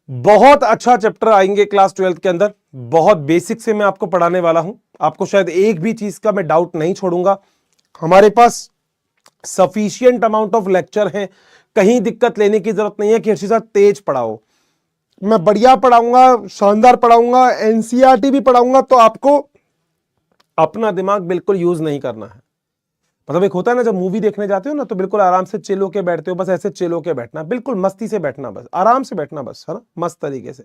बहुत अच्छा चैप्टर आएंगे क्लास 12th के अंदर। बहुत बेसिक से मैं आपको पढ़ाने वाला हूं। आपको शायद एक भी चीज का मैं डाउट नहीं छोड़ूंगा। हमारे पास सफिशिएंट अमाउंट ऑफ लेक्चर है, कहीं दिक्कत लेने की जरूरत नहीं है कि हर्षित सर तेज पढ़ाओ। मैं बढ़िया पढ़ाऊंगा, शानदार पढ़ाऊंगा, एनसीईआरटी भी पढ़ाऊंगा। तो आपको अपना दिमाग बिल्कुल यूज नहीं करना है। मतलब एक होता है ना, जब मूवी देखने जाते हो ना तो बिल्कुल आराम से चिल होके बैठते हो, बस ऐसे चिल होके बैठना, बिल्कुल मस्ती से बैठना, बस आराम से बैठना, बस है ना, मस्त तरीके से।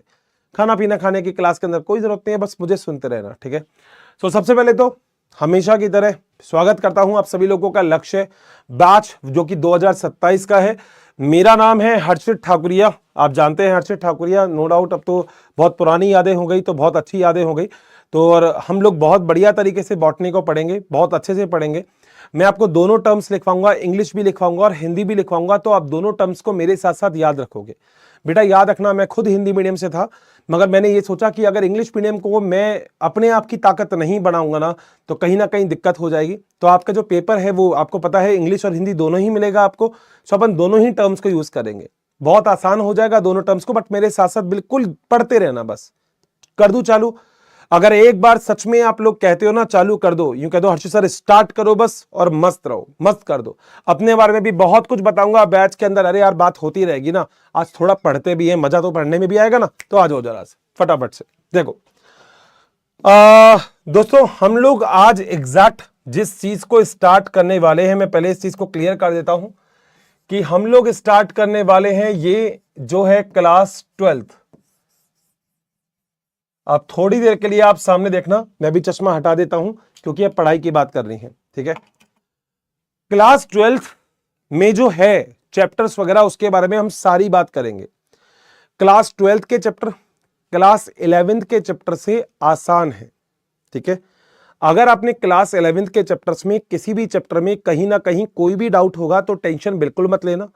खाना पीना खाने की क्लास के अंदर कोई जरूरत नहीं है, बस मुझे सुनते रहना, ठीक है। तो सबसे पहले तो हमेशा की तरह स्वागत करता हूं आप सभी लोगों का लक्ष्य बैच जो कि 2027 का है। मेरा नाम है हर्षित ठाकुरिया। आप जानते हैं हर्षित ठाकुरिया, नो डाउट। अब तो बहुत पुरानी यादें हो गई तो बहुत अच्छी यादें हो गई। तो और हम लोग बहुत बढ़िया तरीके से बॉटनी को पढ़ेंगे, बहुत अच्छे से पढ़ेंगे। मैं आपको दोनों टर्म्स लिखवाऊंगा, इंग्लिश भी लिखवाऊंगा और हिंदी भी लिखवाऊंगा। तो आप दोनों टर्म्स को मेरे साथ साथ याद रखोगे। बेटा याद रखना, मैं खुद हिंदी मीडियम से था, मगर मैंने ये सोचा कि अगर इंग्लिश मीडियम को मैं अपने आप की ताकत नहीं बनाऊंगा ना तो कहीं ना कहीं दिक्कत हो जाएगी। तो आपका जो पेपर है वो आपको पता है इंग्लिश और हिंदी दोनों ही मिलेगा आपको। सो अपन दोनों ही टर्म्स को यूज करेंगे, बहुत आसान हो जाएगा दोनों टर्म्स को। बट मेरे साथ साथ बिल्कुल पढ़ते रहना। बस कर दूं चालू? अगर एक बार सच में आप लोग कहते हो ना चालू कर दो, यूं कह दो हर्षित सर स्टार्ट करो बस और मस्त रहो, मस्त कर दो। अपने बारे में भी बहुत कुछ बताऊंगा बैच के अंदर। अरे यार बात होती रहेगी ना, आज थोड़ा पढ़ते भी हैं, मजा तो पढ़ने में भी आएगा ना। तो आ जाओ जरा से फटाफट से। देखो दोस्तों, हम लोग आज एग्जैक्ट जिस चीज को स्टार्ट करने वाले हैं, मैं पहले इस चीज को क्लियर कर देता हूं कि हम लोग स्टार्ट करने वाले हैं ये जो है क्लास 12th। आप थोड़ी देर के लिए आप सामने देखना, मैं भी चश्मा हटा देता हूं क्योंकि अब पढ़ाई की बात कर रही है, ठीक है। क्लास 12th में जो है चैप्टर्स वगैरह उसके बारे में हम सारी बात करेंगे। क्लास 12th के चैप्टर क्लास 11th के चैप्टर से आसान है, ठीक है। अगर आपने क्लास 11th के चैप्टर्स में किसी भी चैप्टर में कहीं ना कहीं कोई भी डाउट होगा तो टेंशन बिल्कुल मत लेना।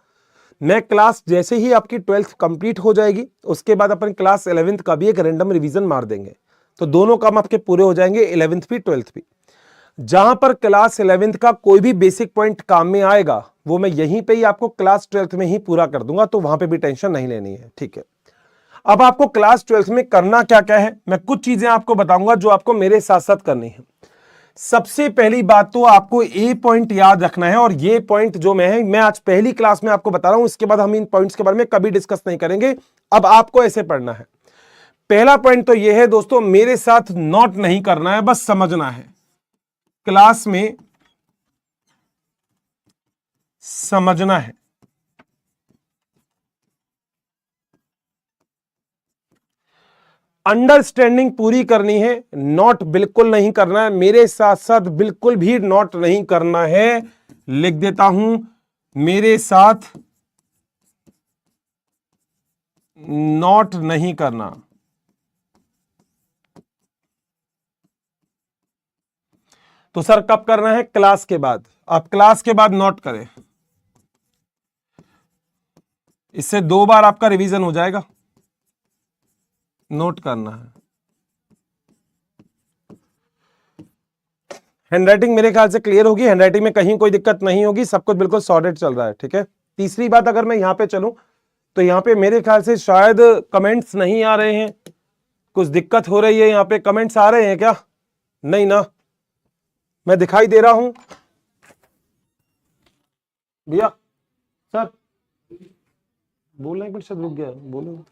मैं क्लास जैसे ही आपकी 12th कंप्लीट हो जाएगी उसके बाद अपन क्लास 11th का भी एक रैंडम रिवीजन मार देंगे। तो दोनों काम आपके पूरे हो जाएंगे, 11th भी 12th भी। जहां पर क्लास 11th का कोई भी बेसिक पॉइंट काम में आएगा वो मैं यहीं पे ही आपको क्लास 12th में ही पूरा कर दूंगा। तो वहां पे भी टेंशन नहीं लेनी है, ठीक है। अब आपको क्लास 12th में करना क्या क्या है, मैं कुछ चीजें आपको बताऊंगा जो आपको मेरे साथ साथ करनी है। सबसे पहली बात तो आपको ये पॉइंट याद रखना है, और ये पॉइंट जो मैं आज पहली क्लास में आपको बता रहा हूं, इसके बाद हम इन पॉइंट्स के बारे में कभी डिस्कस नहीं करेंगे। अब आपको ऐसे पढ़ना है। पहला पॉइंट तो यह है दोस्तों, मेरे साथ नोट नहीं करना है, बस समझना है। क्लास में समझना है, अंडरस्टैंडिंग पूरी करनी है। नोट बिल्कुल नहीं करना है, मेरे साथ साथ बिल्कुल भी नोट नहीं करना है। लिख देता हूं, मेरे साथ नोट नहीं करना। तो सर कब करना है? क्लास के बाद। आप क्लास के बाद नोट करें, इससे 2 बार आपका रिवीजन हो जाएगा। नोट करना है। हैंडराइटिंग मेरे ख्याल से क्लियर होगी, हैंडराइटिंग में कहीं कोई दिक्कत नहीं होगी, सब कुछ बिल्कुल सॉर्टेड चल रहा है, ठीक है। तीसरी बात, अगर मैं यहां पे चलूं तो यहां पे मेरे ख्याल से शायद कमेंट्स नहीं आ रहे हैं, कुछ दिक्कत हो रही है। यहां पे कमेंट्स आ रहे हैं क्या? नहीं ना, मैं दिखाई दे रहा हूं भैया। सर बोलना एक मिनट, शायद रुक गया, बोलो।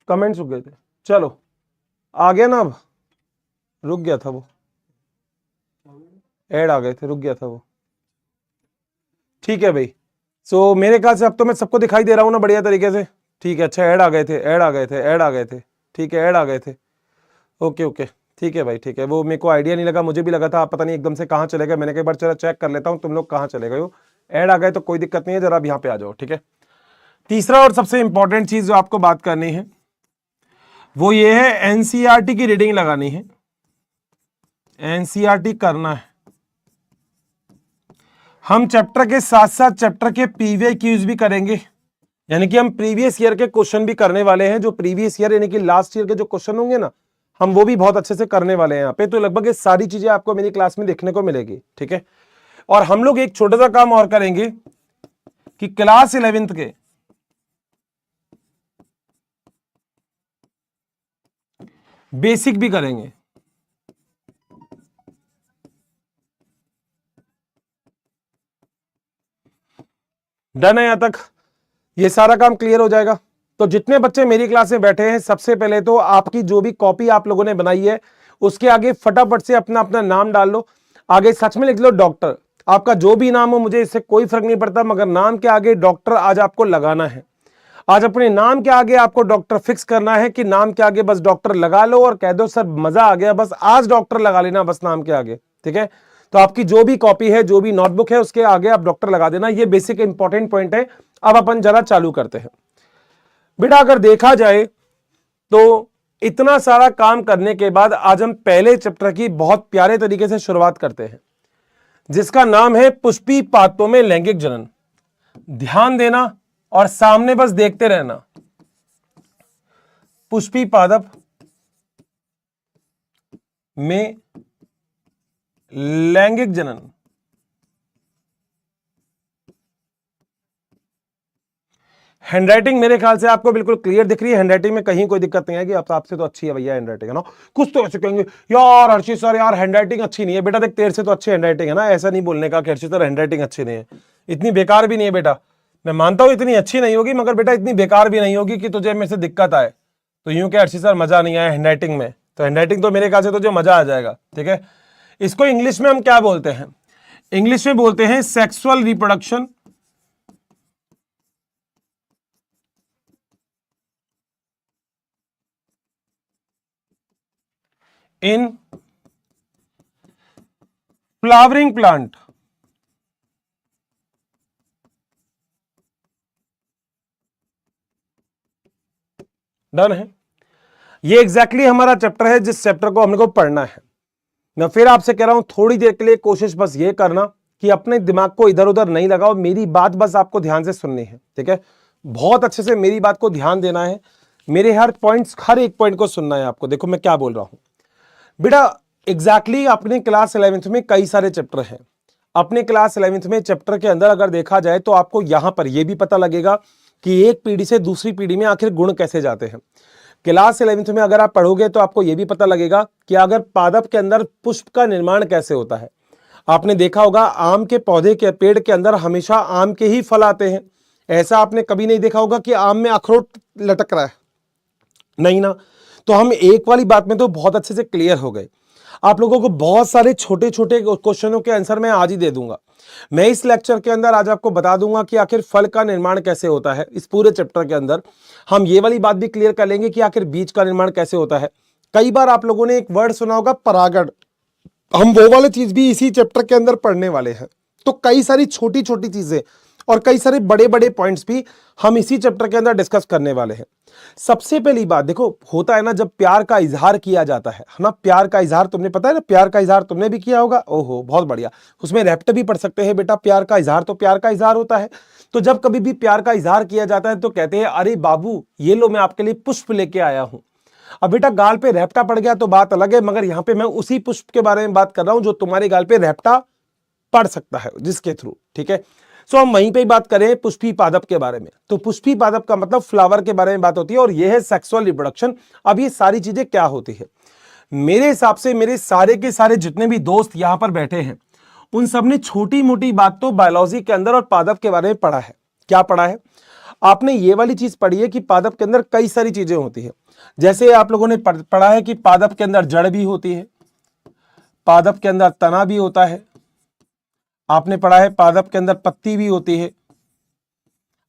कमेंट्स रुक गए थे, चलो आ गया ना। अब रुक गया था वो, ऐड आ गए थे, रुक गया था वो, ठीक है भाई। सो मेरे ख्याल से अब तो मैं सबको दिखाई दे रहा हूं ना बढ़िया तरीके से, ठीक है। अच्छा, ऐड आ गए थे, ऐड आ गए थे, ऐड आ गए थे, ठीक है, ऐड आ गए थे। ओके ओके, ठीक है भाई, ठीक है। वो मेरे को आइडिया नहीं लगा, मुझे भी लगा था आप पता नहीं एकदम से कहाँ चले गए। मैंने कई बार चला चेक कर लेता हूँ तुम लोग कहाँ चले गए हो। ऐड आ गए तो कोई दिक्कत नहीं है, जरा आप यहाँ पे आ जाओ, ठीक है। तीसरा और सबसे इंपॉर्टेंट चीज जो आपको बात करनी है वो ये है, एनसीईआरटी की रीडिंग लगानी है। एनसीईआरटी करना है। हम चैप्टर के साथ साथ चैप्टर के पीवीआई क्यूज भी करेंगे, यानी कि हम प्रीवियस ईयर के क्वेश्चन भी करने वाले हैं। जो प्रीवियस ईयर यानी कि लास्ट ईयर के जो क्वेश्चन होंगे ना, हम वो भी बहुत अच्छे से करने वाले हैं यहाँ पे। तो लगभग ये सारी चीजें आपको मेरी क्लास में देखने को मिलेगी, ठीक है। और हम लोग एक छोटा सा काम और करेंगे कि क्लास 11th के बेसिक भी करेंगे। डन है यहां तक? ये सारा काम क्लियर हो जाएगा। तो जितने बच्चे मेरी क्लास में बैठे हैं, सबसे पहले तो आपकी जो भी कॉपी आप लोगों ने बनाई है उसके आगे फटाफट से अपना अपना नाम डाल लो। आगे सच में लिख लो डॉक्टर। आपका जो भी नाम हो मुझे इससे कोई फर्क नहीं पड़ता, मगर नाम के आगे डॉक्टर आज आपको लगाना है। आज अपने नाम के आगे आपको डॉक्टर फिक्स करना है कि नाम के आगे बस डॉक्टर लगा लो और कह दो सर मजा आ गया, बस आज डॉक्टर लगा लेना बस नाम के आगे। ठीक है, तो आपकी जो भी कॉपी है, जो भी नोटबुक है, उसके आगे आप डॉक्टर लगा देना। ये बेसिक इंपॉर्टेंट पॉइंट है। अब अपन जरा चालू करते हैं। बेटा अगर देखा जाए तो इतना सारा काम करने के बाद आज हम पहले चैप्टर की बहुत प्यारे तरीके से शुरुआत करते हैं, जिसका नाम है पुष्पी पादपों में लैंगिक जनन। ध्यान देना और सामने बस देखते रहना। पुष्पी पादप में लैंगिक जनन। हैंडराइटिंग मेरे ख्याल से आपको बिल्कुल क्लियर दिख रही है। हैंडराइटिंग में कहीं कोई दिक्कत नहीं आएगी। आपसे तो अच्छी है भैया हैंडराइटिंग, है ना? कुछ तो ऐसे कहेंगे यार हर्षित सर यार हैंडराइटिंग अच्छी नहीं है। बेटा देख तेरे से तो अच्छी हैंडराइटिंग है ना, ऐसा नहीं बोलने का कि हर्षित सर हैंडराइटिंग अच्छी नहीं है। इतनी बेकार भी नहीं है बेटा, मैं मानता हूं इतनी अच्छी नहीं होगी, मगर बेटा इतनी बेकार भी नहीं होगी कि तुझे मेरे से दिक्कत आए। तो यूं कि हर्षित सर मजा नहीं आया हैंडराइटिंग में, तो हैंडराइटिंग तो मेरे ख्याल से तुझे मजा आ जाएगा। ठीक है, इसको इंग्लिश में हम क्या बोलते हैं? इंग्लिश में बोलते हैं sexual reproduction in flowering plant. Done है? ये एग्जैक्टली हमारा चैप्टर है जिस चैप्टर को हमने को पढ़ना है। मैं फिर आपसे कह रहा हूं थोड़ी देर के लिए कोशिश बस ये करना कि अपने दिमाग को इधर उधर नहीं लगाओ, मेरी बात बस आपको ध्यान से सुननी है। ठीक है, बहुत अच्छे से मेरी बात को ध्यान देना है, मेरे हर एक पॉइंट को सुनना है आपको। देखो मैं क्या बोल रहा हूं बेटा। एग्जैक्टली अपने क्लास 11th में कई सारे चैप्टर हैं। अपने क्लास 11th में चैप्टर के अंदर अगर देखा जाए तो आपको यहां पर यह भी पता लगेगा कि एक पीढ़ी से दूसरी पीढ़ी में आखिर गुण कैसे जाते हैं। क्लास 11th में अगर आप पढ़ोगे तो आपको यह भी पता लगेगा कि अगर पादप के अंदर पुष्प का निर्माण कैसे होता है। आपने देखा होगा आम के पौधे के पेड़ के अंदर हमेशा आम के ही फल आते हैं। ऐसा आपने कभी नहीं देखा होगा कि आम में अखरोट लटक रहा है, नहीं ना। तो हम एक वाली बात में तो बहुत अच्छे से क्लियर हो गए। आप लोगों को बहुत सारे छोटे छोटे क्वेश्चनों के आंसर मैं आज ही दे दूंगा। मैं इस लेक्चर के अंदर आज आपको बता दूंगा कि आखिर फल का निर्माण कैसे होता है। इस पूरे चैप्टर के अंदर हम ये वाली बात भी क्लियर कर लेंगे कि आखिर बीज का निर्माण कैसे होता है। कई बार आप लोगों ने एक वर्ड सुना होगा परागण, हम वो वाली चीज भी इसी चैप्टर के अंदर पढ़ने वाले हैं। तो कई सारी छोटी छोटी चीजें और कई सारे बड़े बड़े पॉइंट्स भी हम इसी चैप्टर के अंदर डिस्कस करने वाले हैं। सबसे पहली बात देखो, होता है ना जब प्यार का इजहार किया जाता है ना, प्यार का इजहार तुमने पता है ना, प्यार का इजहार तुमने भी किया होगा। ओहो बहुत बढ़िया, उसमें रैप्ट भी पढ़ सकते हैं बेटा। प्यार का इजहार तो प्यार का इजहार होता है। तो जब कभी भी प्यार का इजहार किया जाता है तो कहते हैं अरे बाबू ये लो मैं आपके लिए पुष्प लेके आया हूं। अब बेटा गाल पे रैप्टा पड़ गया तो बात अलग है, मगर यहां पे मैं उसी पुष्प के बारे में बात कर रहा हूं जो तुम्हारे गाल पे रैप्टा पड़ सकता है जिसके थ्रू। ठीक है, सो हम वहीं पे बात करें पुष्पी पादप के बारे में। तो पुष्पी पादप का मतलब फ्लावर के बारे में बात होती है और यह है सेक्सुअल रिप्रोडक्शन। अब ये सारी चीजें क्या होती है, मेरे हिसाब से मेरे सारे के सारे जितने भी दोस्त यहां पर बैठे हैं उन सब ने छोटी मोटी बात तो बायोलॉजी के अंदर और पादप के बारे में पढ़ा है। क्या पढ़ा है आपने? ये वाली चीज पढ़ी है कि पादप के अंदर कई सारी चीजें होती है। जैसे आप लोगों ने पढ़ा है कि पादप के अंदर जड़ भी होती है, पादप के अंदर तना भी होता है, आपने पढ़ा है पादप के अंदर पत्ती भी होती है,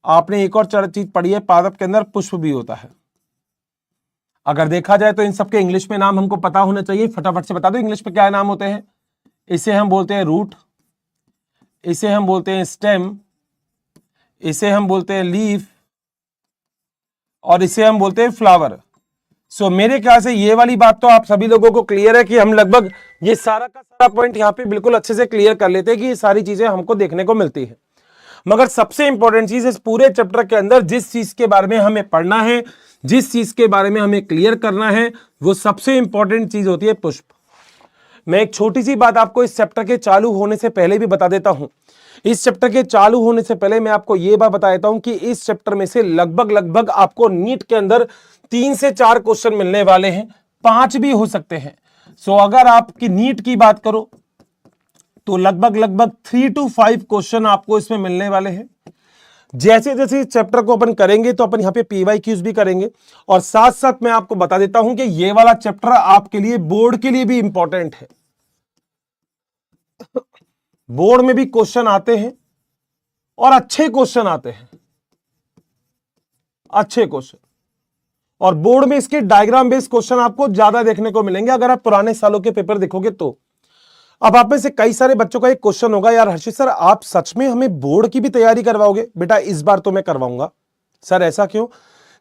आपने एक और चीज पढ़ी है पादप के अंदर पुष्प भी होता है। अगर देखा जाए तो इन सबके इंग्लिश में नाम हमको पता होना चाहिए। फटाफट से बता दो इंग्लिश में क्या नाम होते हैं। इसे हम बोलते हैं रूट, इसे हम बोलते हैं स्टेम, इसे हम बोलते हैं लीफ और इसे हम बोलते हैं फ्लावर। सो मेरे ख्याल से ये वाली बात तो आप सभी लोगों को क्लियर है कि हम लगभग ये सारा का सारा पॉइंट यहाँ पे बिल्कुल अच्छे से क्लियर कर लेते हैं कि ये सारी चीजें हमको देखने को मिलती है। मगर सबसे इंपॉर्टेंट चीज इस पूरे चैप्टर के अंदर जिस चीज के बारे में हमें पढ़ना है, जिस चीज के बारे में हमें क्लियर करना है, वो सबसे इंपॉर्टेंट चीज होती है पुष्प। मैं एक छोटी सी बात आपको इस चैप्टर के चालू होने से पहले भी बता देता हूं। इस चैप्टर के चालू होने से पहले मैं आपको यह बात बता देता हूं कि इस चैप्टर में से लगभग आपको नीट के अंदर 3 से 4 क्वेश्चन मिलने वाले हैं। 5 भी हो सकते हैं। सो अगर आपकी नीट की बात करो तो लगभग 3 to 5 क्वेश्चन आपको इसमें मिलने वाले हैं। जैसे जैसे इस चैप्टर को अपन करेंगे तो अपन यहां पे PYQs भी करेंगे, और साथ साथ मैं आपको बता देता हूं कि ये वाला चैप्टर आपके लिए बोर्ड के लिए भी इंपॉर्टेंट है। बोर्ड में भी क्वेश्चन आते हैं और अच्छे क्वेश्चन आते हैं, अच्छे क्वेश्चन, और बोर्ड में इसके डायग्राम बेस्ड क्वेश्चन आपको ज्यादा देखने को मिलेंगे अगर आप पुराने सालों के पेपर देखोगे तो। अब आप में से कई सारे बच्चों का एक क्वेश्चन होगा, यार हर्षित सर आप सच में हमें बोर्ड की भी तैयारी करवाओगे? बेटा इस बार तो मैं करवाऊंगा। सर ऐसा क्यों?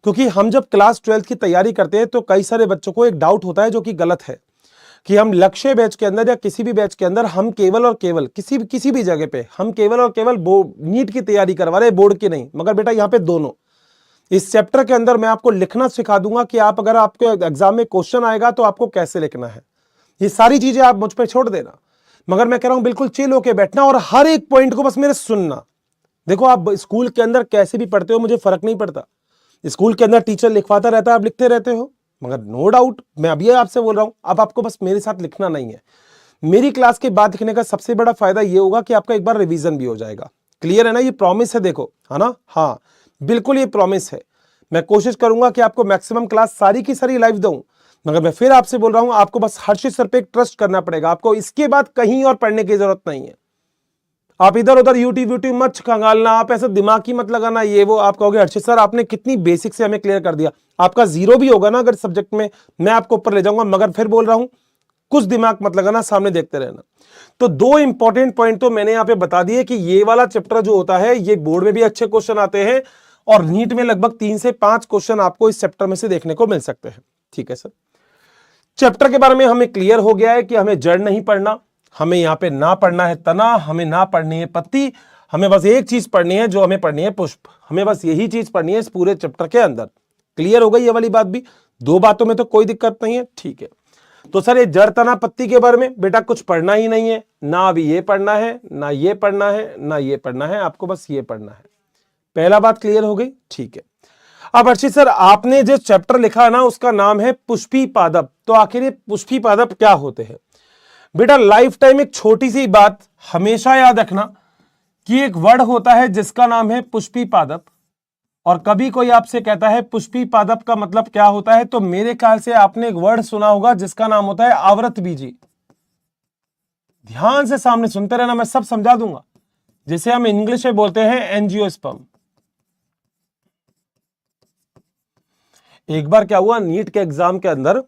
क्योंकि हम जब क्लास 12 की तैयारी करते हैं तो कई सारे बच्चों को एक डाउट होता है जो कि गलत है, कि हम लक्ष्य बैच के अंदर या किसी भी बैच के अंदर हम केवल और केवल किसी भी जगह पे हम केवल और केवल नीट की तैयारी करवा रहे, बोर्ड की नहीं। मगर बेटा यहाँ पे दोनों, इस चैप्टर के अंदर मैं आपको लिखना सिखा दूंगा कि आप अगर आपके एग्जाम में क्वेश्चन आएगा तो आपको कैसे लिखना है। ये सारी चीजें आप मुझ पर छोड़ देना, मगर मैं कह रहा हूं बिल्कुल चिल होके बैठना और हर एक पॉइंट को बस मेरे सुनना। देखो आप स्कूल के अंदर कैसे भी पढ़ते हो मुझे फर्क नहीं पड़ता, स्कूल के अंदर टीचर लिखवाता रहता है, आप लिखते रहते हो, मगर नो डाउट मैं अभी आपसे बोल रहा हूं, अब आपको बस मेरे साथ लिखना नहीं है। मेरी क्लास के बाद लिखने का सबसे बड़ा फायदा ये होगा कि आपका एक बार रिवीजन भी हो जाएगा। क्लियर है ना? ये प्रॉमिस है, देखो है ना? हाँ बिल्कुल ये प्रॉमिस है। मैं कोशिश करूंगा कि आपको मैक्सिमम क्लास सारी की सारी लाइव दूं, मगर मैं फिर आपसे बोल रहा हूं आपको बस हर्षित सर पे एक ट्रस्ट करना पड़ेगा। आपको इसके बाद कहीं और पढ़ने की जरूरत नहीं है। आप इधर उधर यूट्यूब मत खंगालना, आप ऐसा दिमाग ही मत लगाना ये वो। आप कहोगे हर्षित सर आपने कितनी बेसिक से हमें क्लियर कर दिया, आपका 0 भी होगा ना अगर सब्जेक्ट में, मैं आपको ऊपर ले जाऊंगा। मगर फिर बोल रहा हूं कुछ दिमाग मत लगाना, सामने देखते रहना। तो 2 इंपॉर्टेंट पॉइंट तो मैंने यहां पे बता दिए कि ये वाला चैप्टर जो होता है ये बोर्ड में भी अच्छे क्वेश्चन आते हैं और नीट में लगभग 3 से 5 क्वेश्चन आपको इस चैप्टर में से देखने को मिल सकते हैं। ठीक है सर, चैप्टर के बारे में हमें क्लियर हो गया है कि हमें जड़ नहीं पढ़ना, हमें यहां पे ना पढ़ना है तना, हमें ना पढ़नी है पत्ती, हमें बस एक चीज पढ़नी है जो हमें पढ़नी है पुष्प। हमें बस यही चीज पढ़नी है इस पूरे चैप्टर के अंदर। क्लियर हो गई ये वाली बात भी? 2 बातों में तो कोई दिक्कत नहीं है। ठीक है, तो सर ये जड़ तना पत्ती के बारे में बेटा कुछ पढ़ना ही नहीं है, ना अभी ये पढ़ना है, ना ये पढ़ना है, ना ये पढ़ना है, आपको बस ये पढ़ना है। पहला बात क्लियर हो गई? ठीक है। अब हर्षित सर आपने जो चैप्टर लिखा ना उसका नाम है पुष्पी पादप, तो आखिर ये पुष्पी पादप क्या होते हैं? बेटा लाइफ टाइम एक छोटी सी बात हमेशा याद रखना कि एक वर्ड होता है जिसका नाम है पुष्पी पादप, और कभी कोई आपसे कहता है पुष्पी पादप का मतलब क्या होता है, तो मेरे ख्याल से आपने एक वर्ड सुना होगा जिसका नाम होता है आवृत बीजी। ध्यान से सामने सुनते रहना, मैं सब समझा दूंगा। जिसे हम इंग्लिश में बोलते हैं एंजियोस्पर्म। एक बार क्या हुआ, नीट के एग्जाम के अंदर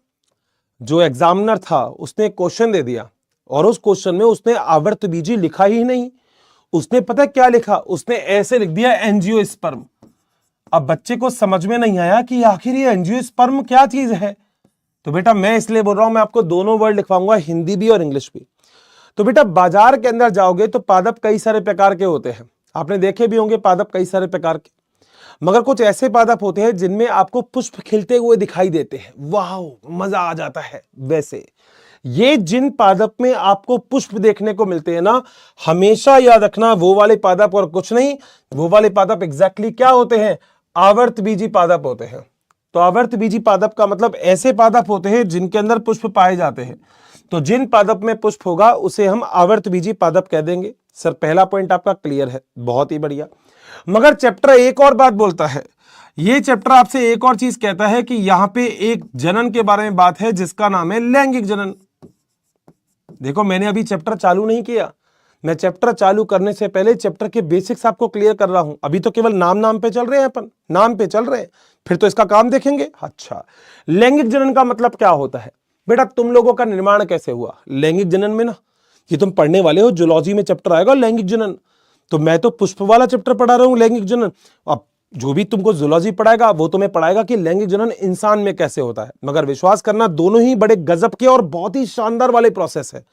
जो एग्जामिनर था उसने क्वेश्चन दे दिया और उस क्वेश्चन में उसने आवर्त बीजी लिखा ही नहीं। उसने पता क्या लिखा, उसने ऐसे लिख दिया एंजियोस्पर्म। अब बच्चे को समझ में नहीं आया कि आखिर ये एंजियोस्पर्म क्या चीज है। तो बेटा मैं इसलिए बोल रहा हूं, मैं आपको दोनों वर्ड लिखवाऊंगा, हिंदी भी और इंग्लिश भी। तो बेटा बाजार के अंदर जाओगे तो पादप कई सारे प्रकार के होते हैं, आपने देखे भी होंगे पादप कई सारे प्रकार के, मगर कुछ ऐसे पादप होते हैं जिनमें आपको पुष्प खिलते हुए दिखाई देते हैं, वाह मजा आ जाता है। वैसे ये जिन पादप में आपको पुष्प देखने को मिलते हैं ना, हमेशा याद रखना वो वाले पादप और कुछ नहीं, वो वाले पादप एग्जैक्टली क्या होते हैं, आवर्त बीजी पादप होते हैं। तो आवर्त बीजी पादप का मतलब ऐसे पादप होते हैं जिनके अंदर पुष्प पाए जाते हैं। तो जिन पादप में पुष्प होगा उसे हम आवर्त बीजी पादप कह देंगे। सर पहला पॉइंट आपका क्लियर है, बहुत ही बढ़िया। मगर चैप्टर एक और बात बोलता है, ये चैप्टर आपसे एक और चीज कहता है कि यहां पे एक जनन के बारे में बात है जिसका नाम है लैंगिक जनन। देखो मैंने अभी चैप्टर चालू नहीं किया, मैं चैप्टर चालू करने से पहले चैप्टर के बेसिक्स आपको क्लियर कर रहा हूं। अभी तो केवल नाम पे चल रहे हैं, अपन नाम पे चल रहे हैं, फिर तो इसका काम देखेंगे। अच्छा, लैंगिक जनन का मतलब क्या होता है? बेटा तुम लोगों का निर्माण कैसे हुआ लैंगिक जनन में ना, ये तुम पढ़ने वाले हो, जूलॉजी में चैप्टर आएगा लैंगिक जनन, तो मैं तो पुष्प वाला चैप्टर पढ़ा रहा हूं लैंगिक जनन। अब जो भी तुमको जूलॉजी पढ़ाएगा वो तुम्हें पढ़ाएगा कि लैंगिक जनन इंसान में कैसे होता है। मगर विश्वास करना दोनों ही बड़े गजब के और बहुत ही शानदार वाले प्रोसेस है।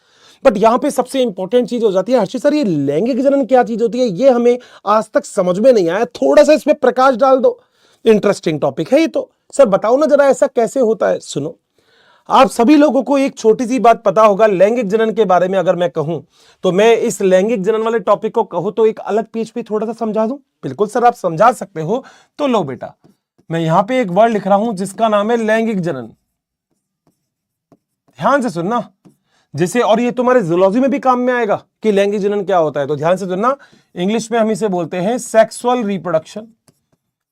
बट यहां पे सबसे इंपॉर्टेंट चीज हो जाती है, हर्षित सर ये लैंगिक जनन क्या चीज होती है, ये हमें आज तक समझ में नहीं आया, थोड़ा सा इसमें प्रकाश डाल दो। इंटरेस्टिंग टॉपिक है ये तो। सर बताओ ना जरा ऐसा कैसे होता है। सुनो, आप सभी लोगों को एक छोटी सी बात पता होगा लैंगिक जनन के बारे में। अगर मैं कहूं तो मैं इस लैंगिक जनन वाले टॉपिक को कहूं तो एक अलग पेज पे थोड़ा सा समझा दूं। बिल्कुल सर आप समझा सकते हो, तो लो बेटा मैं यहां पे एक वर्ड लिख रहा हूं जिसका नाम है लैंगिक जनन। ध्यान से सुनना, जैसे, और ये तुम्हारे जूलॉजी में भी काम में आएगा कि लैंगिक जनन क्या होता है। तो ध्यान से सुनना, इंग्लिश में हम इसे बोलते हैं सेक्सुअल रिप्रोडक्शन।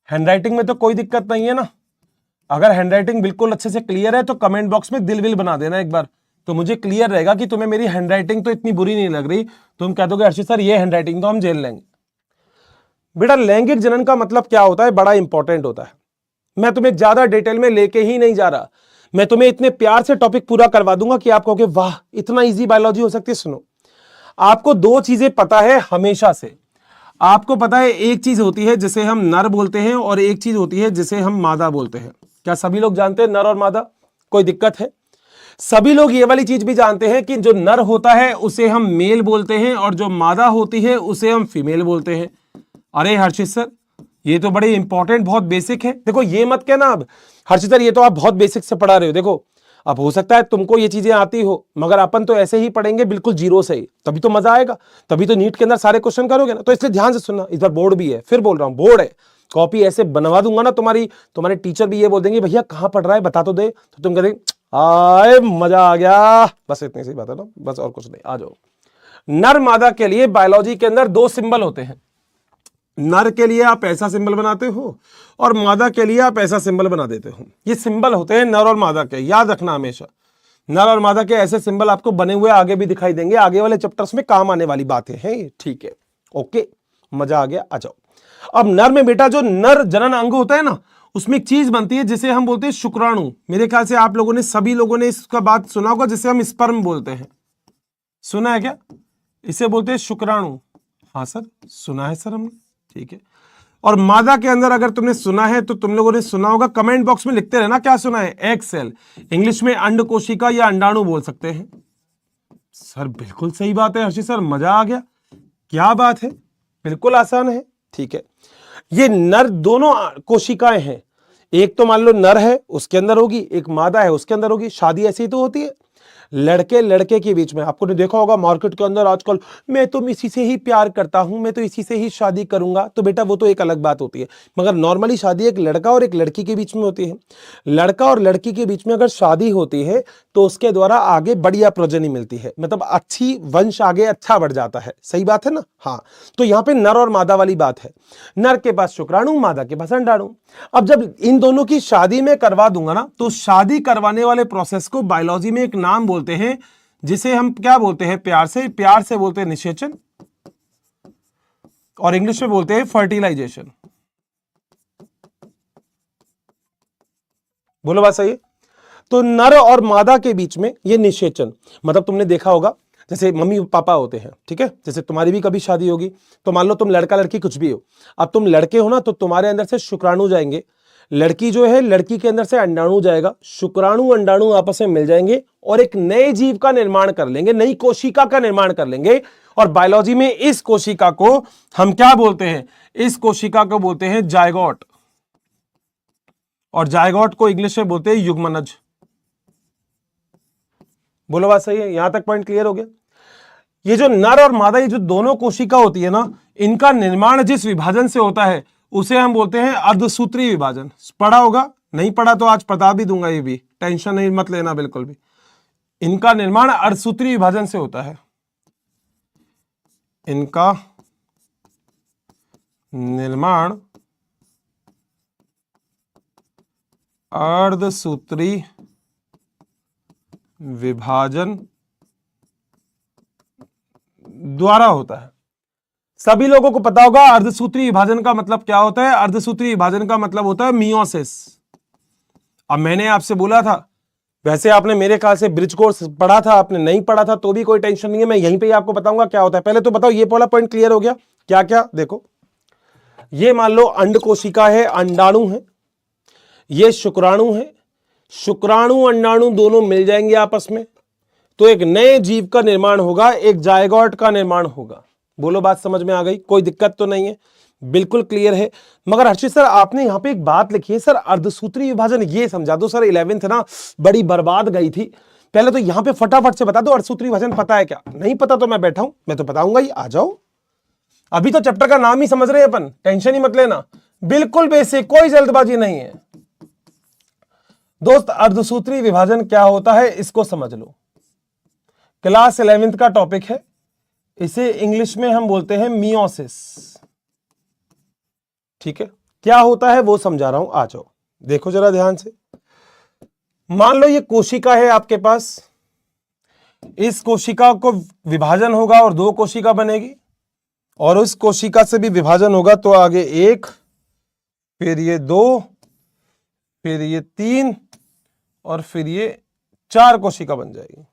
हैंडराइटिंग में तो कोई दिक्कत नहीं है ना। अगर हैंडराइटिंग बिल्कुल अच्छे से क्लियर है तो कमेंट बॉक्स में दिल विल बना देना एक बार, तो मुझे क्लियर रहेगा कि तुम्हें मेरी हैंडराइटिंग तो इतनी बुरी नहीं लग रही। तुम कह दोगे हर्षित सर ये हैंडराइटिंग तो हम झेल लेंगे। बेटा लैंगिक जनन का मतलब क्या होता है, बड़ा इंपॉर्टेंट होता है। मैं तुम्हें ज्यादा डिटेल में लेके ही नहीं जा रहा, मैं तुम्हें इतने प्यार से टॉपिक पूरा करवा दूंगा कि आप कहोगे वाह इतना इजी बायोलॉजी हो सकती है। सुनो, आपको दो चीजें पता है हमेशा से। आपको पता है एक चीज होती है जिसे हम नर बोलते हैं और एक चीज होती है जिसे हम मादा बोलते हैं। क्या सभी लोग जानते हैं नर और मादा? कोई दिक्कत है? सभी लोग ये वाली चीज भी जानते हैं कि जो नर होता है उसे हम मेल बोलते हैं और जो मादा होती है उसे हम फीमेल बोलते हैं। अरे हर्षित सर ये तो बड़े इंपॉर्टेंट, बहुत बेसिक है। देखो ये मत कहना अब हर्षित सर ये तो आप बहुत बेसिक से पढ़ा रहे हो। देखो अब हो सकता है तुमको ये चीजें आती हो, मगर अपन तो ऐसे ही पढ़ेंगे बिल्कुल जीरो से ही, तभी तो मजा आएगा, तभी तो नीट के अंदर सारे क्वेश्चन करोगे ना। तो इसलिए ध्यान से सुनना, इस बार बोर्ड भी है, फिर बोल रहा हूं बोर्ड है, कॉपी ऐसे बनवा दूंगा ना तुम्हारे टीचर भी ये बोल देंगे भैया कहां पढ़ रहा है बता तो दे, तो तुम कहेंगे आए मजा आ गया। बस इतनी सी बात है ना, बस और कुछ नहीं। आ जाओ। नर मादा के लिए बायोलॉजी के अंदर दो सिंबल होते हैं। नर के लिए आप ऐसा सिंबल बनाते हो और मादा के लिए आप ऐसा सिंबल बना देते हो। ये सिंबल होते हैं नर और मादा के, याद रखना हमेशा। नर और मादा के ऐसे सिंबल आपको बने हुए आगे भी दिखाई देंगे, आगे वाले चैप्टर्स में काम आने वाली बातें हैं। ठीक है, ओके, मजा आ गया। आ जाओ। अब नर में बेटा जो नर जनन अंग होता है ना, उसमें एक चीज बनती है जिसे हम बोलते हैं शुक्राणु। मेरे ख्याल से आप लोगों ने, सभी लोगों ने इसका बात सुना होगा, जिसे हम स्पर्म बोलते हैं। सुना है क्या? इसे बोलते हैं शुक्राणु। हाँ सर सुना है सर हमने, ठीक है। और मादा के अंदर अगर तुमने सुना है तो तुम लोगों ने सुना होगा, कमेंट बॉक्स में लिखते रहना क्या सुना है। एग सेल, इंग्लिश में अंड कोशिका या अंडाणु बोल सकते हैं। सर बिल्कुल सही बात है हर्षित सर, मजा आ गया, क्या बात है, बिल्कुल आसान है। ठीक है, ये नर दोनों कोशिकाएं हैं, एक तो मान लो नर है उसके अंदर होगी, एक मादा है उसके अंदर होगी। शादी ऐसी ही तो होती है लड़के लड़के के बीच में। आपको ने देखा होगा मार्केट के अंदर आजकल, मैं तो इसी से ही प्यार करता हूं, मैं तो इसी से ही शादी करूंगा। तो बेटा वो तो एक अलग बात होती है, मगर नॉर्मली शादी एक लड़का और एक लड़की के बीच में होती है। लड़का और लड़की के बीच में अगर शादी होती है तो उसके द्वारा आगे बढ़िया प्रोजनी मिलती है, मतलब अच्छी वंश आगे अच्छा बढ़ जाता है। सही बात है ना? हाँ, तो यहां पे नर और मादा वाली बात है। नर के पास शुक्राणु, मादा के पास अंडाणु। अब जब इन दोनों की शादी में करवा दूंगा ना, तो शादी करवाने वाले प्रोसेस को बायोलॉजी में एक नाम बोलते हैं, जिसे हम क्या बोलते हैं, प्यार से बोलते हैं निषेचन, और इंग्लिश में बोलते हैं फर्टिलाइजेशन। बोलो बात सही है? तो नर और मादा के बीच में ये निषेचन, मतलब तुमने देखा होगा जैसे मम्मी पापा होते हैं, ठीक है, जैसे तुम्हारी भी कभी शादी होगी तो मान लो तुम लड़का लड़की कुछ भी हो, अब तुम लड़के हो ना, तो तुम्हारे अंदर से शुक्राणु जाएंगे, लड़की जो है लड़की के अंदर से अंडाणु जाएगा, शुक्राणु अंडाणु आपस में मिल जाएंगे और एक नए जीव का निर्माण कर लेंगे, नई कोशिका का निर्माण कर लेंगे। और बायोलॉजी में इस कोशिका को हम क्या बोलते हैं? इस कोशिका को बोलते हैं जायगोट, और जायगोट को इंग्लिश में बोलते हैं युग्मनज। बोलो बात सही है? यहां तक पॉइंट क्लियर हो गया? ये जो नर और मादा, ये जो दोनों कोशिका होती है ना, इनका निर्माण जिस विभाजन से होता है उसे हम बोलते हैं अर्धसूत्री विभाजन। पढ़ा होगा? नहीं पढ़ा तो आज बता भी दूंगा, ये भी टेंशन नहीं मत लेना बिल्कुल भी। इनका निर्माण अर्धसूत्री विभाजन से होता है, इनका निर्माण अर्धसूत्री विभाजन द्वारा होता है। सभी लोगों को पता होगा अर्धसूत्री विभाजन का मतलब क्या होता है। अर्धसूत्री विभाजन का मतलब होता है मियोसिस। अब मैंने आपसे बोला था, वैसे आपने मेरे ख्याल से ब्रिज कोर्स पढ़ा था, आपने नहीं पढ़ा था तो भी कोई टेंशन नहीं है, मैं यहीं पे आपको बताऊंगा क्या होता है। पहले तो बताओ ये वाला पॉइंट क्लियर हो गया? क्या क्या? देखो ये मान लो अंड कोशिका है, अंडाणु है, ये शुक्राणु है, शुक्राणु अंडाणु दोनों मिल जाएंगे आपस में, तो एक नए जीव का निर्माण होगा, एक जायगोट का निर्माण होगा। बोलो बात समझ में आ गई? कोई दिक्कत तो नहीं है? बिल्कुल क्लियर है। मगर हर्षित सर आपने यहां पे एक बात लिखी है सर अर्धसूत्री विभाजन, ये समझा दो सर, 11th ना बड़ी बर्बाद गई थी। पहले तो यहां पे फटाफट से बता दो अर्धसूत्री विभाजन पता है क्या? नहीं पता तो मैं बैठा हूं, मैं तो बताऊंगा ही। आ जाओ, अभी तो चैप्टर का नाम ही समझ रहे हैं अपन, टेंशन ही मत लेना, बिल्कुल बेसिक, कोई जल्दबाजी नहीं है। दोस्त अर्धसूत्री विभाजन क्या होता है इसको समझ लो। क्लास 11th का टॉपिक है, इसे इंग्लिश में हम बोलते हैं मियोसिस। ठीक है, क्या होता है वो समझा रहा हूं, आ जाओ देखो जरा ध्यान से। मान लो ये कोशिका है आपके पास, इस कोशिका को विभाजन होगा और दो कोशिका बनेगी, और उस कोशिका से भी विभाजन होगा तो आगे एक, फिर ये दो, फिर ये तीन, और फिर ये चार कोशिका बन जाएगी।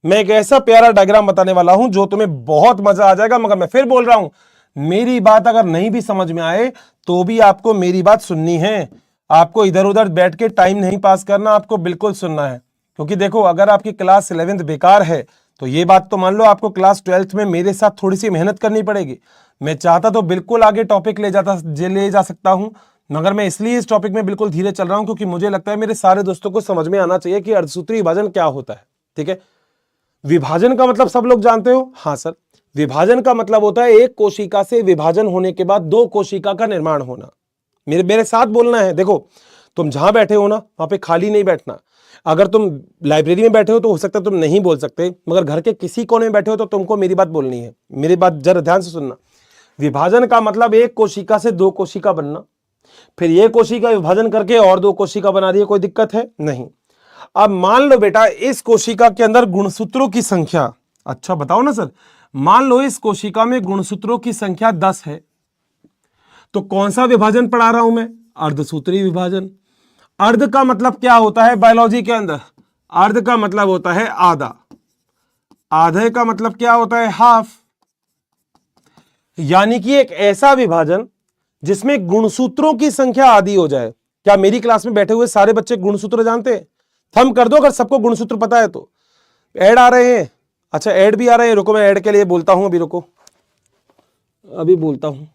मैं एक ऐसा प्यारा डायग्राम बताने वाला हूं जो तुम्हें बहुत मजा आ जाएगा, मगर मैं फिर बोल रहा हूं, मेरी बात अगर नहीं भी समझ में आए तो भी आपको मेरी बात सुननी है। आपको इधर उधर बैठ के टाइम नहीं पास करना, आपको बिल्कुल सुनना है। क्योंकि देखो, अगर आपकी क्लास 11th बेकार है तो ये बात तो मान लो आपको क्लास 12th में मेरे साथ थोड़ी सी मेहनत करनी पड़ेगी। मैं चाहता तो बिल्कुल आगे टॉपिक ले जा सकता हूं, मगर मैं इसलिए इस टॉपिक में बिल्कुल धीरे चल रहा हूं क्योंकि मुझे लगता है मेरे सारे दोस्तों को समझ में आना चाहिए कि अर्धसूत्री विभाजन क्या होता है। ठीक है, विभाजन का मतलब सब लोग जानते हो? हाँ सर, विभाजन का मतलब होता है एक कोशिका से विभाजन होने के बाद दो कोशिका का निर्माण होना। मेरे साथ बोलना है। देखो, तुम जहां बैठे हो ना वहां पे खाली नहीं बैठना। अगर तुम लाइब्रेरी में बैठे हो तो हो सकता है तुम नहीं बोल सकते, मगर घर के किसी कोने में बैठे हो तो तुमको मेरी बात बोलनी है। मेरी बात जरा ध्यान से सुनना। विभाजन का मतलब एक कोशिका से दो कोशिका बनना, फिर ये कोशिका विभाजन करके और दो कोशिका बना रही है, कोई दिक्कत है नहीं। अब मान लो बेटा इस कोशिका के अंदर गुणसूत्रों की संख्या, अच्छा बताओ ना सर, मान लो इस कोशिका में गुणसूत्रों की संख्या 10 है, तो कौन सा विभाजन पढ़ा रहा हूं मैं? अर्धसूत्री विभाजन। अर्ध का मतलब क्या होता है बायोलॉजी के अंदर? अर्ध का मतलब होता है आधा, आधे का मतलब क्या होता है? हाफ। यानी कि एक ऐसा विभाजन जिसमें गुणसूत्रों की संख्या आधी हो जाए। क्या मेरी क्लास में बैठे हुए सारे बच्चे गुणसूत्र जानते हैं? थंब कर दो अगर सबको गुणसूत्र पता है तो। ऐड आ रहे हैं? अच्छा, ऐड भी आ रहे हैं। रुको, मैं ऐड के लिए बोलता हूं, अभी रुको, अभी बोलता हूं।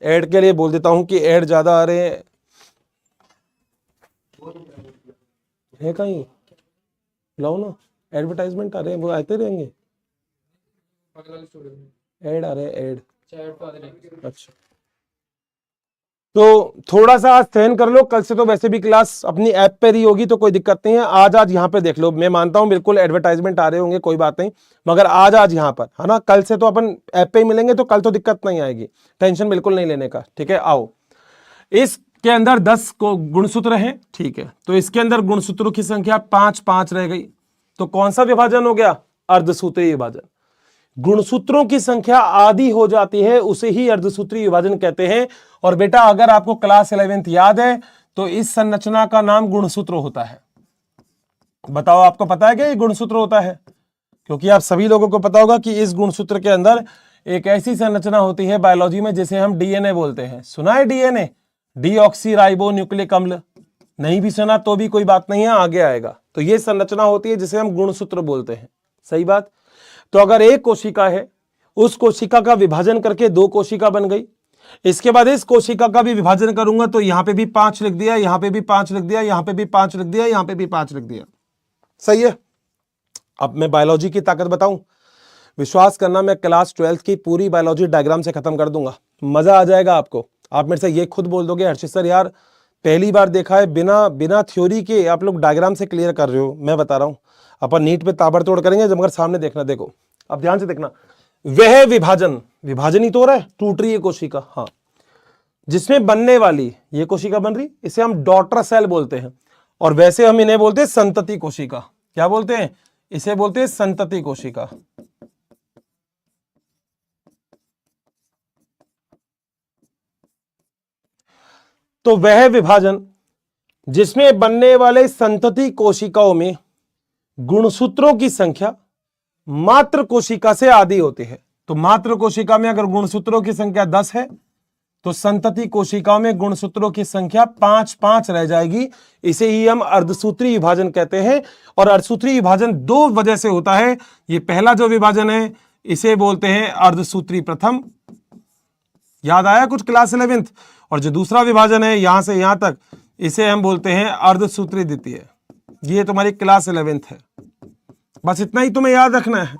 ऐड के लिए बोल देता हूं कि ऐड ज्यादा आ रहे हैं। है कहीं लाओ ना, एडवर्टाइजमेंट आ रहे हैं, वो आते रहेंगे। ऐड आ रहे हैं, ऐड। अच्छा, तो थोड़ा सा आज सहन कर लो, कल से तो वैसे भी क्लास अपनी ऐप पे ही होगी तो कोई दिक्कत नहीं है। आज यहाँ पे देख लो, मैं मानता हूं बिल्कुल एडवर्टाइजमेंट आ रहे होंगे, कोई बात नहीं, मगर आज यहाँ पर है ना, कल से तो अपन ऐप पे ही मिलेंगे तो कल तो दिक्कत नहीं आएगी, टेंशन बिल्कुल नहीं लेने का। ठीक है, आओ, इसके अंदर 10 को गुणसूत्र हैं। ठीक है, तो इसके अंदर गुणसूत्रों की संख्या 5 रह गई, तो कौन सा विभाजन हो गया? अर्धसूत्री विभाजन। गुणसूत्रों की संख्या आधी हो जाती है, उसे ही अर्धसूत्री विभाजन कहते हैं। और बेटा अगर आपको क्लास 11th याद है तो इस संरचना का नाम गुणसूत्र होता है। बताओ, आपको पता है क्या ये गुणसूत्र होता है? क्योंकि आप सभी लोगों को पता होगा कि इस गुणसूत्र के अंदर एक ऐसी संरचना होती है बायोलॉजी में जिसे हम डीएनए बोलते हैं। सुना है डीएनए? डीऑक्सी राइबो न्यूक्लिक अम्ल। नहीं भी सुना तो भी कोई बात नहीं है, आगे आएगा। तो ये संरचना होती है जिसे हम गुणसूत्र बोलते हैं। सही बात। तो अगर एक कोशिका है, उस कोशिका का विभाजन करके दो कोशिका बन गई, इसके बाद इस कोशिका का भी विभाजन करूंगा तो यहां पे भी 5 लिख दिया, यहां पे भी 5 लिख दिया, यहां पे भी 5 लिख दिया, यहां पे भी 5 लिख दिया। सही है। अब मैं बायोलॉजी की ताकत बताऊं, विश्वास करना, मैं क्लास 12th की पूरी बायोलॉजी डायग्राम से खत्म कर दूंगा, मजा आ जाएगा आपको। आप मेरे से ये खुद बोल दोगे, हर्षित सर यार पहली बार देखा है बिना थ्योरी के आप लोग डायग्राम से क्लियर कर रहे हो। मैं बता रहा हूं, अपन नीट पे ताबड़तोड़ करेंगे जब, मगर सामने देखना। देखो, अब ध्यान से देखना, वह विभाजन ही तो हो रहा है, टूट रही है कोशिका, हाँ, जिसमें बनने वाली ये कोशिका बन रही, इसे हम डॉटर सेल बोलते हैं। और वैसे हम इन्हें बोलते हैं संतति कोशिका। क्या बोलते हैं? इसे बोलते हैं संतति कोशिका। तो वह विभाजन जिसमें बनने वाले संतति कोशिकाओं में गुणसूत्रों की संख्या मात्र कोशिका से आधी होती है। तो मात्र कोशिका में अगर गुणसूत्रों की संख्या 10 है तो संतति कोशिकाओं में गुणसूत्रों की संख्या 5 रह जाएगी। इसे ही हम अर्धसूत्री विभाजन कहते हैं। और अर्धसूत्री विभाजन दो वजह से होता है। ये पहला जो विभाजन है इसे बोलते हैं अर्धसूत्री प्रथम, याद आया कुछ क्लास 11th। और जो दूसरा विभाजन है यहां से यहां तक, इसे हम बोलते हैं अर्धसूत्री द्वितीय। ये तुम्हारी क्लास 11th है। बस इतना ही तुम्हें याद रखना है,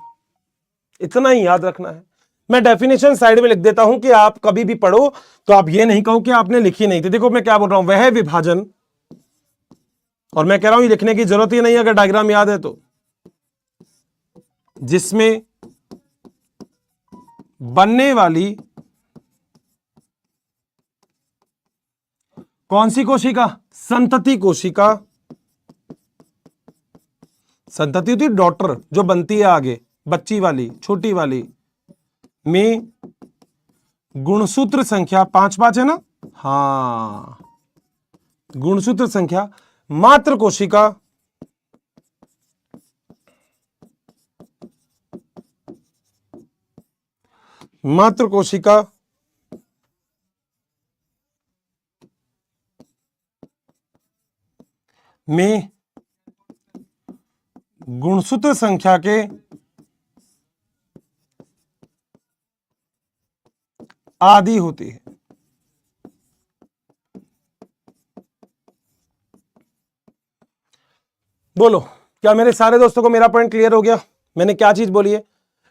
इतना ही याद रखना है। मैं डेफिनेशन साइड में लिख देता हूं कि आप कभी भी पढ़ो तो आप ये नहीं कहो कि आपने लिखी नहीं थी। देखो मैं क्या बोल रहा हूं, वह विभाजन और मैं कह रहा हूं ये लिखने की जरूरत ही नहीं अगर डायग्राम याद है तो, जिसमें बनने वाली कौन सी कोशिका? संतति कोशिका। संतति होती है डॉटर, जो बनती है आगे, बच्ची वाली, छोटी वाली, में गुणसूत्र संख्या 5 है ना, हाँ, गुणसूत्र संख्या मात्र कोशिका में गुणसूत्र संख्या के आदि होती है। बोलो, क्या मेरे सारे दोस्तों को मेरा पॉइंट क्लियर हो गया? मैंने क्या चीज बोली है?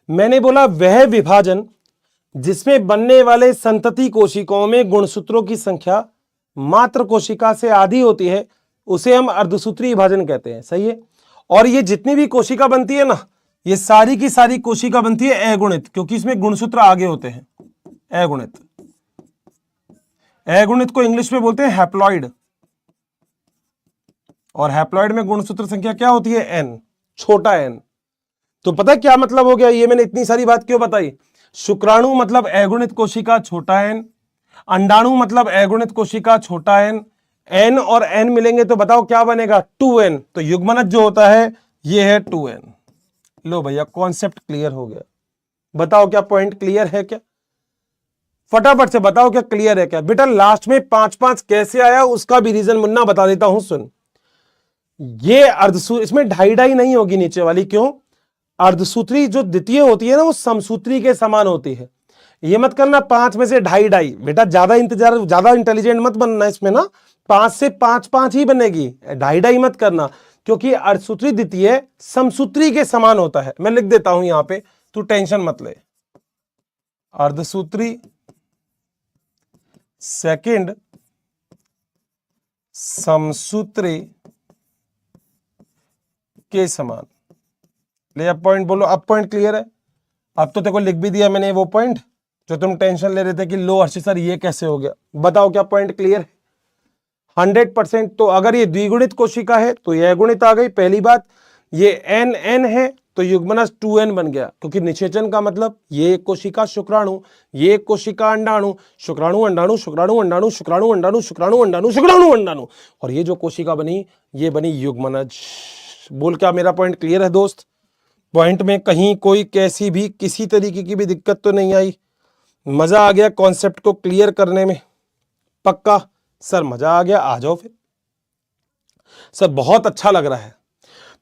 मैंने बोला वह विभाजन जिसमें बनने वाले संतति कोशिकाओं में गुणसूत्रों की संख्या मात्र कोशिका से आधी होती है, उसे हम अर्धसूत्री विभाजन कहते हैं। सही है। और ये जितनी भी कोशिका बनती है ना, ये सारी की सारी कोशिका बनती है अगुणित, क्योंकि इसमें गुणसूत्र आगे होते हैं। अगुणित, अगुणित को इंग्लिश में बोलते हैं हैप्लॉइड, और हैप्लॉइड में गुणसूत्र संख्या क्या होती है? एन, छोटा एन। तो पता क्या मतलब हो गया? ये मैंने इतनी सारी बात क्यों बताई? शुक्राणु मतलब अगुणित कोशिका छोटा एन, अंडाणु मतलब अगुणित कोशिका छोटा एन, एन और एन मिलेंगे तो बताओ क्या बनेगा? 2n। तो युग्मनज जो होता है ये है 2n। लो भैया, कॉन्सेप्ट क्लियर हो गया। बताओ क्या पॉइंट क्लियर है क्या? फटाफट से बताओ क्या क्लियर है क्या? बेटा लास्ट में 5-5 कैसे आया उसका भी रीजन मुन्ना बता देता हूं, सुन। ये अर्धसूत्री, इसमें ढाई नहीं होगी नीचे वाली, क्यों? अर्धसूत्री जो द्वितीय होती है ना, वो समसूत्री के समान होती है। ये मत करना 5 में से ढाई। बेटा ज्यादा इंटेलिजेंट मत बनना इसमें ना, 5 से 5 ही बनेगी, ढाई मत करना, क्योंकि अर्धसूत्री द्वितीय समसूत्री के समान होता है। मैं लिख देता हूं यहां पे, तू टेंशन मत ले। अर्धसूत्री सेकंड समसूत्री के समान। ले अब पॉइंट बोलो, अब पॉइंट क्लियर है? अब तो तेरे को लिख भी दिया मैंने वो पॉइंट जो तुम टेंशन ले रहे थे कि लो हर्षित सर ये कैसे हो गया। बताओ क्या पॉइंट क्लियर है? 100%। तो अगर ये द्विगुणित कोशिका है तो ये अगुणित आ गई, पहली बात। ये एन है तो युग्मनज 2n बन गया, क्योंकि निषेचन का मतलब ये एक कोशिका शुक्राणु, ये एक कोशिका अंडाणु, शुक्राणु अंडाणु, शुक्राणु अंडाणु, शुक्राणु अंडाणु, शुक्राणु अंडाणु, शुक्राणु अंडाणु, और ये जो कोशिका बनी ये बनी युग्मनज। बोल, क्या मेरा पॉइंट क्लियर है दोस्त? पॉइंट में कहीं कोई कैसी भी किसी तरीके की भी दिक्कत तो नहीं आई? मजा आ गया कॉन्सेप्ट को क्लियर करने में? पक्का सर मजा आ गया, आ जाओ फिर। सर बहुत अच्छा लग रहा है।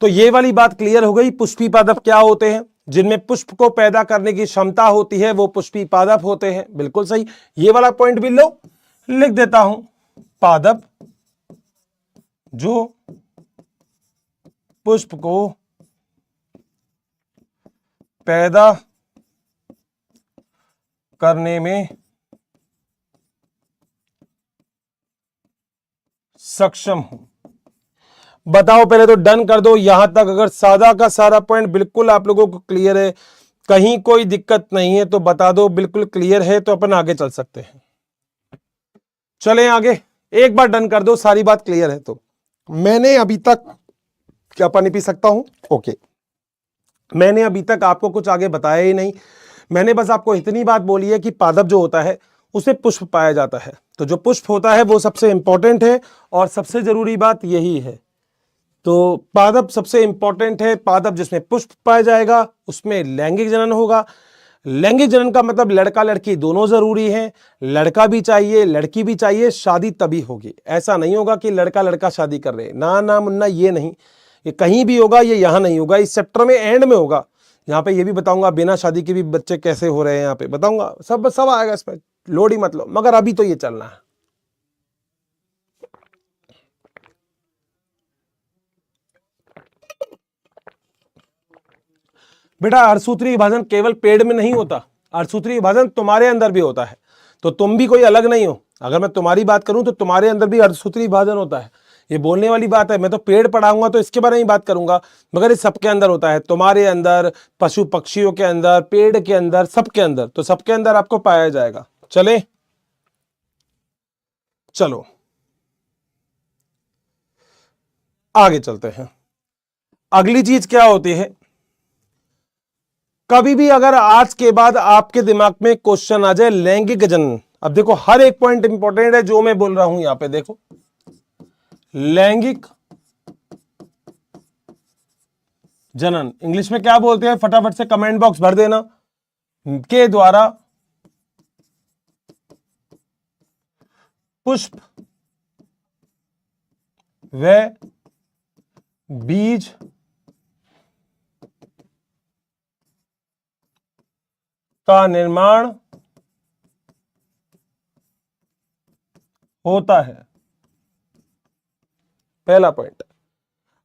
तो ये वाली बात क्लियर हो गई। पुष्पी पादप क्या होते हैं? जिनमें पुष्प को पैदा करने की क्षमता होती है वो पुष्पी पादप होते हैं। बिल्कुल सही। ये वाला पॉइंट भी लो, लिख देता हूं। पादप जो पुष्प को पैदा करने में सक्षम हूं। बताओ पहले तो डन कर दो यहां तक। अगर सादा का सारा पॉइंट बिल्कुल आप लोगों को क्लियर है, कहीं कोई दिक्कत नहीं है तो बता दो बिल्कुल क्लियर है, तो अपन आगे चल सकते हैं। चलें आगे, एक बार डन कर दो सारी बात क्लियर है तो। मैंने अभी तक, क्या पानी पी सकता हूं? ओके। मैंने अभी तक आपको कुछ आगे बताया ही नहीं। मैंने बस आपको इतनी बात बोली है कि पादप जो होता है उसे पुष्प पाया जाता है। तो जो पुष्प होता है वो सबसे इंपॉर्टेंट है और सबसे जरूरी बात यही है। तो पादप सबसे इंपॉर्टेंट है। पादप जिसमें पुष्प पाया जाएगा उसमें लैंगिक जनन होगा। लैंगिक जनन का मतलब लड़का लड़की दोनों जरूरी है। लड़का भी चाहिए लड़की भी चाहिए, शादी तभी होगी। ऐसा नहीं होगा कि लड़का लड़का शादी कर रहे, ना ना मुन्ना, ये नहीं। ये कहीं भी होगा, ये यहां नहीं होगा। इस चैप्टर में एंड में होगा। यहाँ पे ये भी बताऊंगा बिना शादी के भी बच्चे कैसे हो रहे हैं, यहाँ पे बताऊंगा, सब आएगा इसमें, लोड ही मत लो। मगर अभी तो ये चलना है। बेटा अर्धसूत्री विभाजन केवल पेड़ में नहीं होता, अर्धसूत्री विभाजन तुम्हारे अंदर भी होता है। तो तुम भी कोई अलग नहीं हो। अगर मैं तुम्हारी बात करूं तो तुम्हारे अंदर भी अर्धसूत्री विभाजन होता है। ये बोलने वाली बात है। मैं तो पेड़ पढ़ाऊंगा तो इसके बारे में बात करूंगा, मगर ये सबके अंदर होता है, तुम्हारे अंदर, पशु पक्षियों के अंदर, पेड़ के अंदर, सबके अंदर, तो सबके अंदर आपको पाया जाएगा। चले, चलो आगे चलते हैं। अगली चीज क्या होती है, कभी भी अगर आज के बाद आपके दिमाग में क्वेश्चन आ जाए लैंगिक जनन, अब देखो हर एक पॉइंट इंपॉर्टेंट है जो मैं बोल रहा हूं यहां पे, देखो लैंगिक जनन इंग्लिश में क्या बोलते हैं, फटाफट से कमेंट बॉक्स भर देना, के द्वारा पुष्प व बीज का निर्माण होता है। पहला पॉइंट,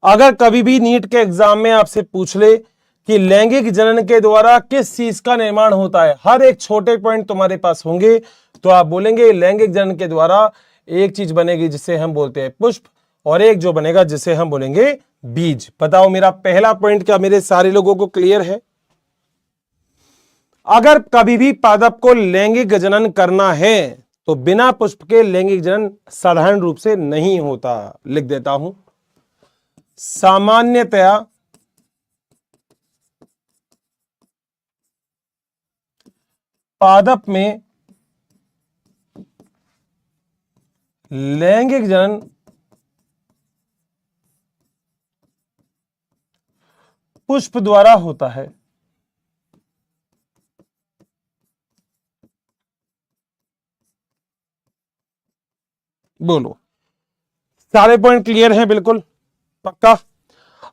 अगर कभी भी नीट के एग्जाम में आपसे पूछ ले कि लैंगिक जनन के द्वारा किस चीज का निर्माण होता है, हर एक छोटे पॉइंट तुम्हारे पास होंगे, तो आप बोलेंगे लैंगिक जनन के द्वारा एक चीज बनेगी जिसे हम बोलते हैं पुष्प, और एक जो बनेगा जिसे हम बोलेंगे बीज। बताओ मेरा पहला पॉइंट क्या मेरे सारे लोगों को क्लियर है? अगर कभी भी पादप को लैंगिक जनन करना है तो बिना पुष्प के लैंगिक जनन साधारण रूप से नहीं होता। लिख देता हूं, सामान्यतया पादप में लैंगिक जनन पुष्प द्वारा होता है। बोलो, सारे पॉइंट क्लियर हैं? बिल्कुल पक्का।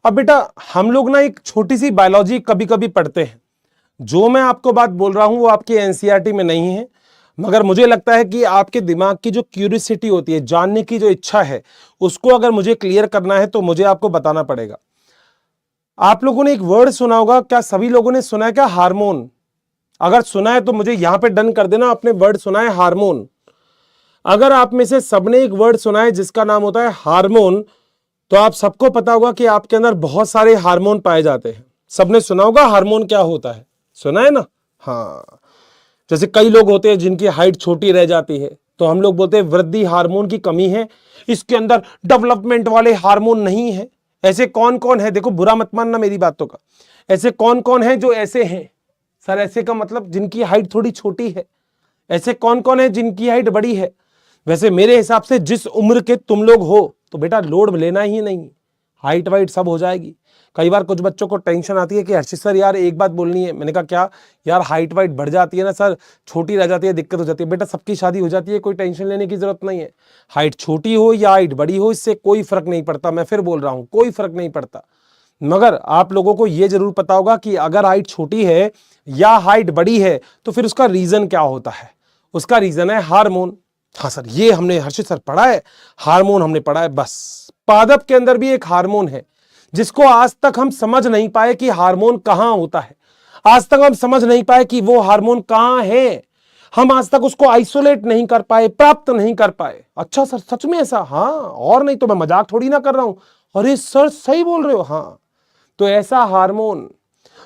अब बेटा हम लोग ना एक छोटी सी बायोलॉजी कभी कभी पढ़ते हैं, जो मैं आपको बात बोल रहा हूं वो आपके एनसीईआरटी में नहीं है, मगर मुझे लगता है कि आपके दिमाग की जो क्यूरियोसिटी होती है, जानने की जो इच्छा है, उसको अगर मुझे क्लियर करना है तो मुझे आपको बताना पड़ेगा। आप लोगों ने एक वर्ड सुना होगा, क्या सभी लोगों ने सुना है क्या, हार्मोन? अगर सुना है तो मुझे यहां पे डन कर देना, आपने वर्ड सुना है हार्मोन। अगर आप में से सबने एक वर्ड सुना है जिसका नाम होता है हार्मोन, तो आप सबको पता होगा कि आपके अंदर बहुत सारे हार्मोन पाए जाते हैं। सबने सुना होगा हार्मोन क्या होता है, सुना है ना? हाँ, जैसे कई लोग होते हैं जिनकी हाइट छोटी रह जाती है, तो हम लोग बोलते हैं वृद्धि हार्मोन की कमी है, इसके अंदर डेवलपमेंट वाले हार्मोन नहीं है। ऐसे कौन कौन है, देखो बुरा मत मानना मेरी बातों का, ऐसे कौन कौन है जो ऐसे हैं? सर ऐसे का मतलब जिनकी हाइट थोड़ी छोटी है। ऐसे कौन कौन है जिनकी हाइट बड़ी है? वैसे मेरे हिसाब से जिस उम्र के तुम लोग हो तो बेटा लोड लेना ही नहीं, हाइट वाइट सब हो जाएगी। कई बार कुछ बच्चों को टेंशन आती है कि हर्षित सर यार एक बात बोलनी है। मैंने कहा क्या यार, हाइट वाइट बढ़ जाती है ना सर, छोटी रह जाती है, दिक्कत हो जाती है। बेटा सबकी शादी हो जाती है, कोई टेंशन लेने की जरूरत नहीं है। हाइट छोटी हो या हाइट बड़ी हो, इससे कोई फर्क नहीं पड़ता। मैं फिर बोल रहा हूं, कोई फर्क नहीं पड़ता। मगर आप लोगों को यह जरूर पता होगा कि अगर हाइट छोटी है या हाइट बड़ी है तो फिर उसका रीजन क्या होता है? उसका रीजन है हार्मोन। हाँ सर, ये हमने हर्षित सर पढ़ा है, हार्मोन हमने पढ़ा है। बस पादप के अंदर भी एक हार्मोन है जिसको आज तक हम समझ नहीं पाए कि हार्मोन कहां होता है। आज तक हम समझ नहीं पाए कि वो हार्मोन कहां है। हम आज तक उसको आइसोलेट नहीं कर पाए, प्राप्त नहीं कर पाए। अच्छा सर सच में ऐसा? हाँ, और नहीं तो मैं मजाक थोड़ी ना कर रहा हूं। अरे सर सही बोल रहे हो। हाँ, तो ऐसा हार्मोन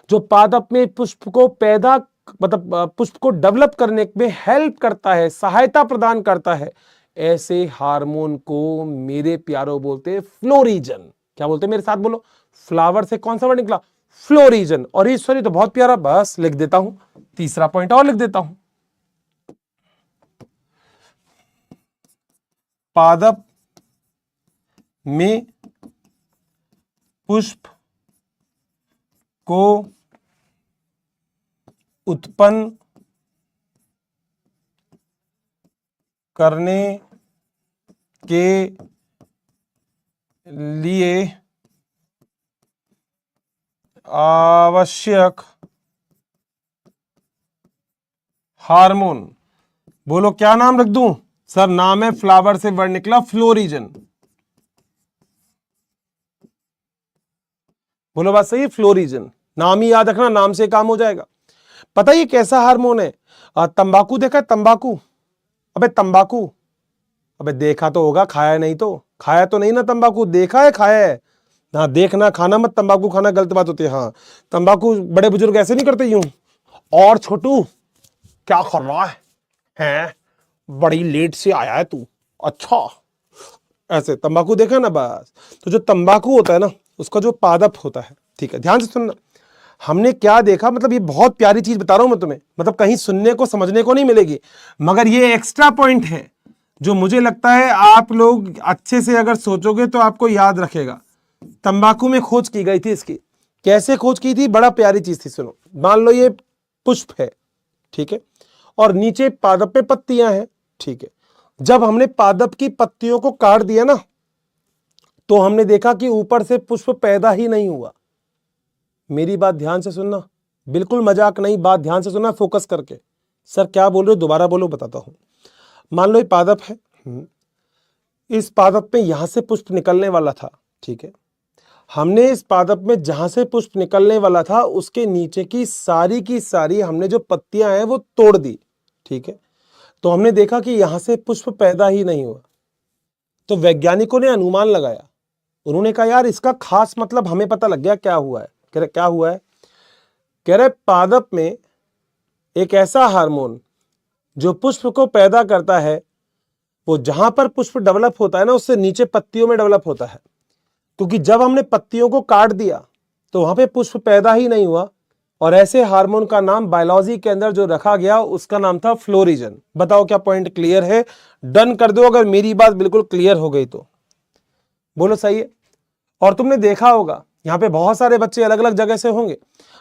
जो पादप में पुष्प को पैदा, मतलब पुष्प को डेवलप करने में हेल्प करता है, सहायता प्रदान करता है, ऐसे हार्मोन को मेरे प्यारों बोलते हैं फ्लोरिजन। क्या बोलते हैं, मेरे साथ बोलो, फ्लावर से कौन सा वर्ड निकला? फ्लोरिजन। और ईश्वरी तो बहुत प्यारा, बस लिख देता हूं, तीसरा पॉइंट और लिख देता हूं, पादप में पुष्प को उत्पन्न करने के लिए आवश्यक हार्मोन, बोलो क्या नाम रख दूं? सर नाम है, फ्लावर से वर्ड निकला फ्लोरिजन। बोलो बात सही है, फ्लोरिजन। नाम ही याद रखना, नाम से काम हो जाएगा। पता है ये कैसा हार्मोन है? तंबाकू देखा है? तंबाकू, अबे तंबाकू, अबे देखा तो होगा, खाया नहीं तो। खाया तो नहीं ना तंबाकू, देखा है खाया है। हाँ, देखना खाना मत, तंबाकू खाना गलत बात होती है। हाँ, तंबाकू बड़े बुजुर्ग ऐसे नहीं करते यूं। और छोटू क्या कर रहा है? बड़ी लेट से आया है तू, अच्छा, ऐसे तंबाकू देखा ना बस। तो जो तंबाकू होता है ना, उसका जो पादप होता है, ठीक है, ध्यान से सुनना। हमने क्या देखा, मतलब ये बहुत प्यारी चीज बता रहा हूं मैं तुम्हें, मतलब कहीं सुनने को समझने को नहीं मिलेगी, मगर ये एक्स्ट्रा पॉइंट है जो मुझे लगता है आप लोग अच्छे से अगर सोचोगे तो आपको याद रखेगा। तंबाकू में खोज की गई थी इसकी। कैसे खोज की थी? बड़ा प्यारी चीज थी, सुनो। मान लो ये पुष्प है, ठीक है, और नीचे पादप पे पत्तियां हैं, ठीक है। जब हमने पादप की पत्तियों को काट दिया ना, तो हमने देखा कि ऊपर से पुष्प पैदा ही नहीं हुआ। मेरी बात ध्यान से सुनना, बिल्कुल मजाक नहीं, बात ध्यान से सुनना फोकस करके। सर क्या बोल रहे हो, दोबारा बोलो, बताता हूं। मान लो ये पादप है, इस पादप में यहां से पुष्प निकलने वाला था, ठीक है। हमने इस पादप में जहां से पुष्प निकलने वाला था उसके नीचे की सारी हमने जो पत्तियां हैं वो तोड़ दी, ठीक है। तो हमने देखा कि यहां से पुष्प पैदा ही नहीं हुआ। तो वैज्ञानिकों ने अनुमान लगाया, उन्होंने कहा यार इसका खास मतलब हमें पता लग गया क्या हुआ है। कह रहे क्या हुआ है? कह रहे पादप में एक ऐसा हार्मोन जो पुष्प को पैदा करता है, वो जहां पर पुष्प डेवलप होता है ना, उससे नीचे पत्तियों में डेवलप होता है। क्योंकि जब हमने पत्तियों को काट दिया तो वहां पे पुष्प पैदा ही नहीं हुआ, और ऐसे हार्मोन का नाम बायोलॉजी के अंदर जो रखा गया उसका नाम था फ्लोरिजन। बताओ क्या पॉइंट क्लियर है? डन कर दो अगर मेरी बात बिल्कुल क्लियर हो गई तो, बोलो सही है। और तुमने देखा होगा यहाँ पे बहुत सारे बच्चे अलग अलग जगह से होंगे,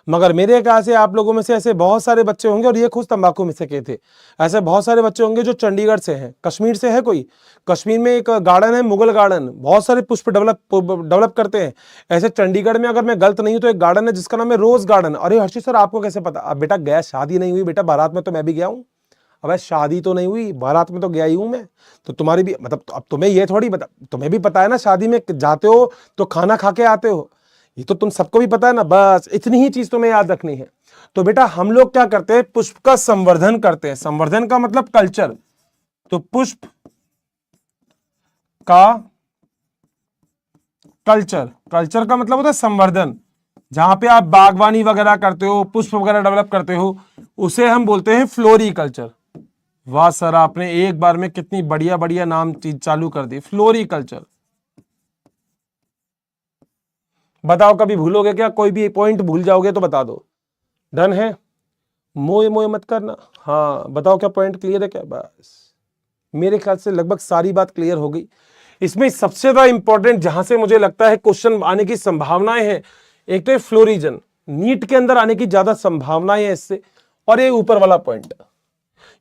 मगर मेरे ख्याल से आप लोगों में से ऐसे बहुत सारे बच्चे होंगे, और ये खुद तंबाकू में से के थे, ऐसे बहुत सारे बच्चे होंगे जो चंडीगढ़ से हैं, कश्मीर से है कोई। कश्मीर में एक गार्डन है मुगल गार्डन, बहुत सारे पुष्प डेवलप करते हैं। ऐसे चंडीगढ़ में अगर मैं गलत नहीं हूं तो एक गार्डन है जिसका नाम है रोज गार्डन। अरे हर्षित सर आपको कैसे पता? अब बेटा गया, शादी नहीं हुई बेटा, बारात में तो मैं भी गया हूँ। अब शादी तो नहीं हुई, बारात में तो गया ही हूं मैं। तो तुम्हारी भी मतलब, अब तुम्हें ये थोड़ी बता, तुम्हें भी पता है ना, शादी में जाते हो तो खाना खा के आते हो, ये तो तुम सबको भी पता है ना। बस इतनी ही चीज तुम्हें याद रखनी है। तो बेटा हम लोग क्या करते हैं, पुष्प का संवर्धन करते हैं। संवर्धन का मतलब कल्चर। तो पुष्प का कल्चर, कल्चर का मतलब होता है संवर्धन। जहां पे आप बागवानी वगैरह करते हो, पुष्प वगैरह डेवलप करते हो, उसे हम बोलते हैं फ्लोरीकल्चर। वाह सर, आपने एक बार में कितनी बढ़िया बढ़िया नाम चीज चालू कर दी, फ्लोरीकल्चर। बताओ कभी भूलोगे क्या? कोई भी पॉइंट भूल जाओगे तो बता दो। डन है, मोए मोए मत करना। हाँ बताओ क्या पॉइंट क्लियर है क्या? बस मेरे ख्याल से लगभग सारी बात क्लियर हो गई। इसमें सबसे ज्यादा इंपॉर्टेंट जहां से मुझे लगता है क्वेश्चन आने की संभावनाएं हैं, एक तो फ्लोरिजन, नीट के अंदर आने की ज्यादा संभावनाएं है इससे, और ये ऊपर वाला पॉइंट।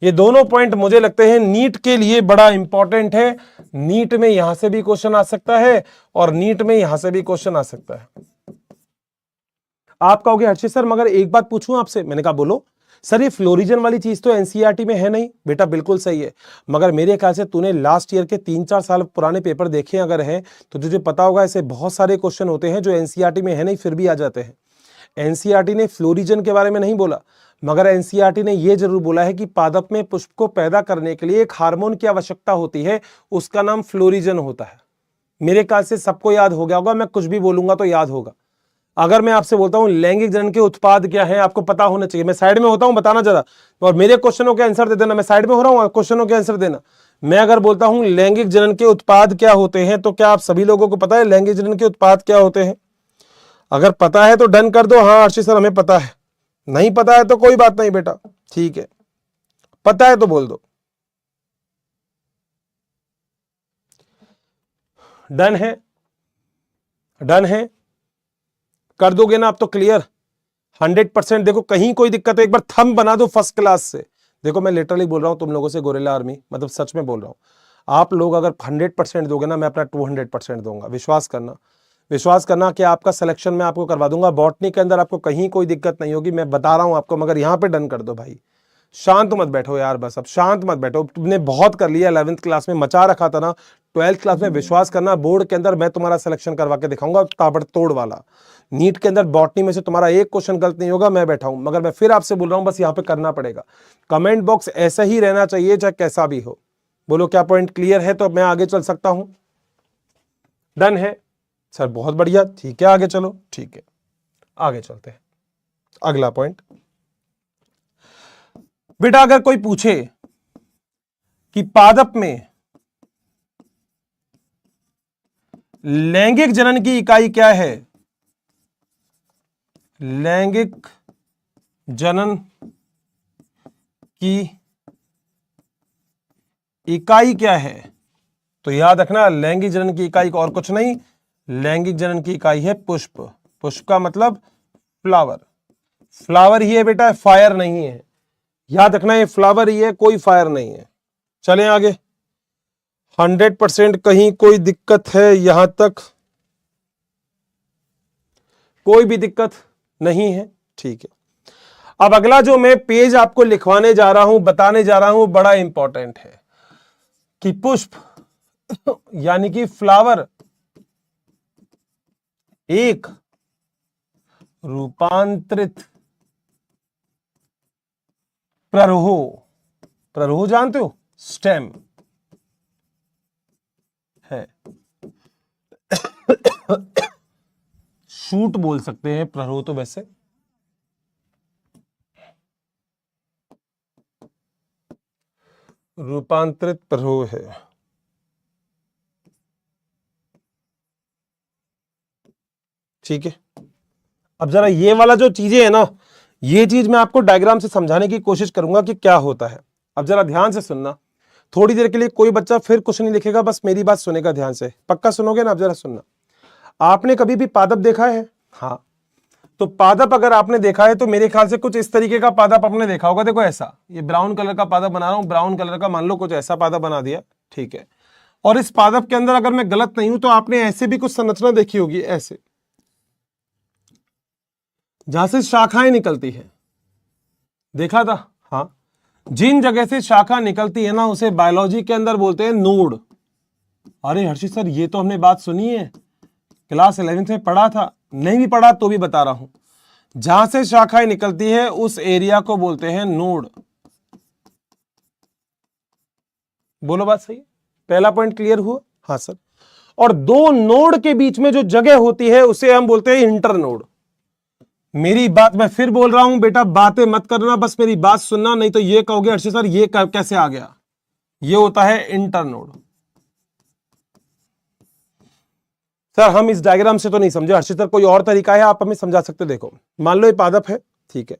ये दोनों पॉइंट मुझे लगते हैं नीट के लिए बड़ा इंपॉर्टेंट है। नीट में यहां से भी क्वेश्चन आ सकता है और नीट में यहां से भी क्वेश्चन आ सकता है। आप कहोगे हर्षित सर मगर एक बात पूछूं आपसे। मैंने कहा बोलो। सर ये फ्लोरिजन वाली चीज तो एनसीईआरटी में है नहीं। बेटा बिल्कुल सही है, मगर मेरे ख्याल से तूने लास्ट ईयर के 3-4 साल पुराने पेपर देखे अगर हैं तो तुझे पता होगा ऐसे बहुत सारे क्वेश्चन होते हैं जो एनसीईआरटी में है नहीं फिर भी आ जाते हैं। एनसीईआरटी ने फ्लोरिजन के बारे में नहीं बोला, मगर एनसीईआरटी ने यह जरूर बोला है कि पादप में पुष्प को पैदा करने के लिए एक हार्मोन की आवश्यकता होती है, उसका नाम फ्लोरिजन होता है। मेरे ख्याल से सबको याद हो गया होगा, मैं कुछ भी बोलूंगा तो याद होगा। अगर मैं आपसे बोलता हूं लैंगिक जनन के उत्पाद क्या है, आपको पता होना चाहिए। मैं साइड में होता हूं, बताना जरा, और मेरे क्वेश्चनों के आंसर दे देना। मैं साइड में हो रहा हूं, क्वेश्चनों के आंसर देना। मैं अगर बोलता हूं लैंगिक जनन के उत्पाद क्या होते हैं, तो क्या आप सभी लोगों को पता है लैंगिक जनन के उत्पाद क्या होते हैं? अगर पता है तो डन कर दो, हाँ आशीष सर हमें पता है। नहीं पता है तो कोई बात नहीं बेटा, ठीक है, पता है तो बोल दो। डन है, डन है, कर दोगे ना आप तो क्लियर 100%। देखो कहीं कोई दिक्कत है एक बार थंब बना दो फर्स्ट क्लास से। देखो मैं लिटरली बोल रहा हूं तुम लोगों से, गोरिल्ला आर्मी, मतलब सच में बोल रहा हूं। आप लोग अगर 100% दोगे ना, मैं अपना 200% दूंगा। विश्वास करना, विश्वास करना कि आपका सिलेक्शन मैं आपको करवा दूंगा। बॉटनी के अंदर आपको कहीं कोई दिक्कत नहीं होगी, मैं बता रहा हूं आपको। मगर यहां पे डन कर दो भाई, शांत मत बैठो यार, बस अब शांत मत बैठो। तुमने बहुत कर लिया 11th क्लास में, मचा रखा था ना 12th क्लास में। विश्वास करना बोर्ड के अंदर मैं तुम्हारा सिलेक्शन करवा के दिखाऊंगा ताबड़तोड़ वाला। नीट के अंदर बॉटनी में से तुम्हारा एक क्वेश्चन गलत नहीं होगा, मैं बैठा हूं। मगर मैं फिर आपसे बोल रहा हूं बस यहां पे करना पड़ेगा। कमेंट बॉक्स ऐसा ही रहना चाहिए चाहे कैसा भी हो। बोलो क्या पॉइंट क्लियर है तो मैं आगे चल सकता हूं। डन है सर, बहुत बढ़िया, ठीक है, आगे चलो। ठीक है, आगे चलते हैं। अगला पॉइंट, बेटा अगर कोई पूछे कि पादप में लैंगिक जनन की इकाई क्या है, लैंगिक जनन की इकाई क्या है, तो याद रखना लैंगिक जनन की इकाई और कुछ नहीं, लैंगिक जनन की इकाई है पुष्प। पुष्प का मतलब फ्लावर, फ्लावर ही है बेटा, फायर नहीं है, याद रखना ये फ्लावर ही है, कोई फायर नहीं है। चलें आगे। 100% कहीं कोई दिक्कत है यहां तक? कोई भी दिक्कत नहीं है, ठीक है। अब अगला जो मैं पेज आपको लिखवाने जा रहा हूं, बताने जा रहा हूं, बड़ा इंपॉर्टेंट है कि पुष्प यानी कि फ्लावर एक रूपांतरित प्ररोह, प्ररोह जानते हो, स्टेम है। शूट बोल सकते हैं, प्ररोह तो वैसे रूपांतरित प्ररोह है। ठीक है, अब जरा ये वाला जो चीजें है ना, ये चीज मैं आपको डायग्राम से समझाने की कोशिश करूंगा कि क्या होता है। अब जरा ध्यान से सुनना, थोड़ी देर के लिए कोई बच्चा फिर कुछ नहीं लिखेगा, बस मेरी बात सुनेगा ध्यान से, पक्का सुनोगे ना? अब जरा सुनना, आपने कभी भी पादप देखा है? हाँ, तो पादप अगर आपने देखा है तो मेरे ख्याल से कुछ इस तरीके का पादप आपने देखा होगा। देखो ऐसा, ये ब्राउन कलर का पादप बना रहा हूं, ब्राउन कलर का, मान लो कुछ ऐसा पादप बना दिया, ठीक है। और इस पादप के अंदर अगर मैं गलत नहीं हूं तो आपने ऐसे भी कुछ संरचना देखी होगी, ऐसे, जहां से शाखाएं निकलती है, देखा था? हाँ, जिन जगह से शाखा निकलती है ना, उसे बायोलॉजी के अंदर बोलते हैं नोड। अरे हर्षित सर, ये तो हमने बात सुनी है, क्लास 11th में पढ़ा था। नहीं भी पढ़ा तो भी बता रहा हूं, जहां से शाखाएं निकलती है उस एरिया को बोलते हैं नोड। बोलो बात सही है? पहला पॉइंट क्लियर हुआ? हाँ सर। और दो नोड के बीच में जो जगह होती है उसे हम बोलते हैं इंटरनोड। मेरी बात मैं फिर बोल रहा हूं बेटा, बातें मत करना, बस मेरी बात सुनना, नहीं तो ये कहोगे हर्षित सर ये कैसे आ गया। ये होता है इंटरनोड। सर हम इस डायग्राम से तो नहीं समझे हर्षित सर, कोई और तरीका है आप हमें समझा सकते? देखो, मान लो ये पादप है, ठीक है,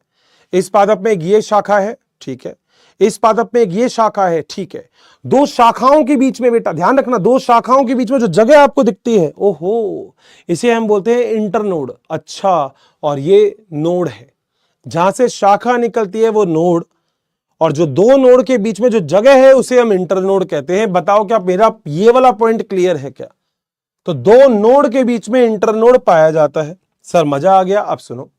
इस पादप में एक ये शाखा है, ठीक है, इस पादप में एक ये शाखा है, ठीक है। दो शाखाओं के बीच में बेटा ध्यान रखना, दो शाखाओं के बीच में जो जगह आपको दिखती है, ओहो, इसे हम बोलते हैं इंटरनोड। अच्छा, और ये नोड है, जहां से शाखा निकलती है वो नोड, और जो दो नोड के बीच में जो जगह है उसे हम इंटरनोड कहते हैं। बताओ क्या मेरा ये वाला पॉइंट क्लियर है क्या? तो दो नोड के बीच में इंटरनोड पाया जाता है। सर मजा आ गया। अब सुनो,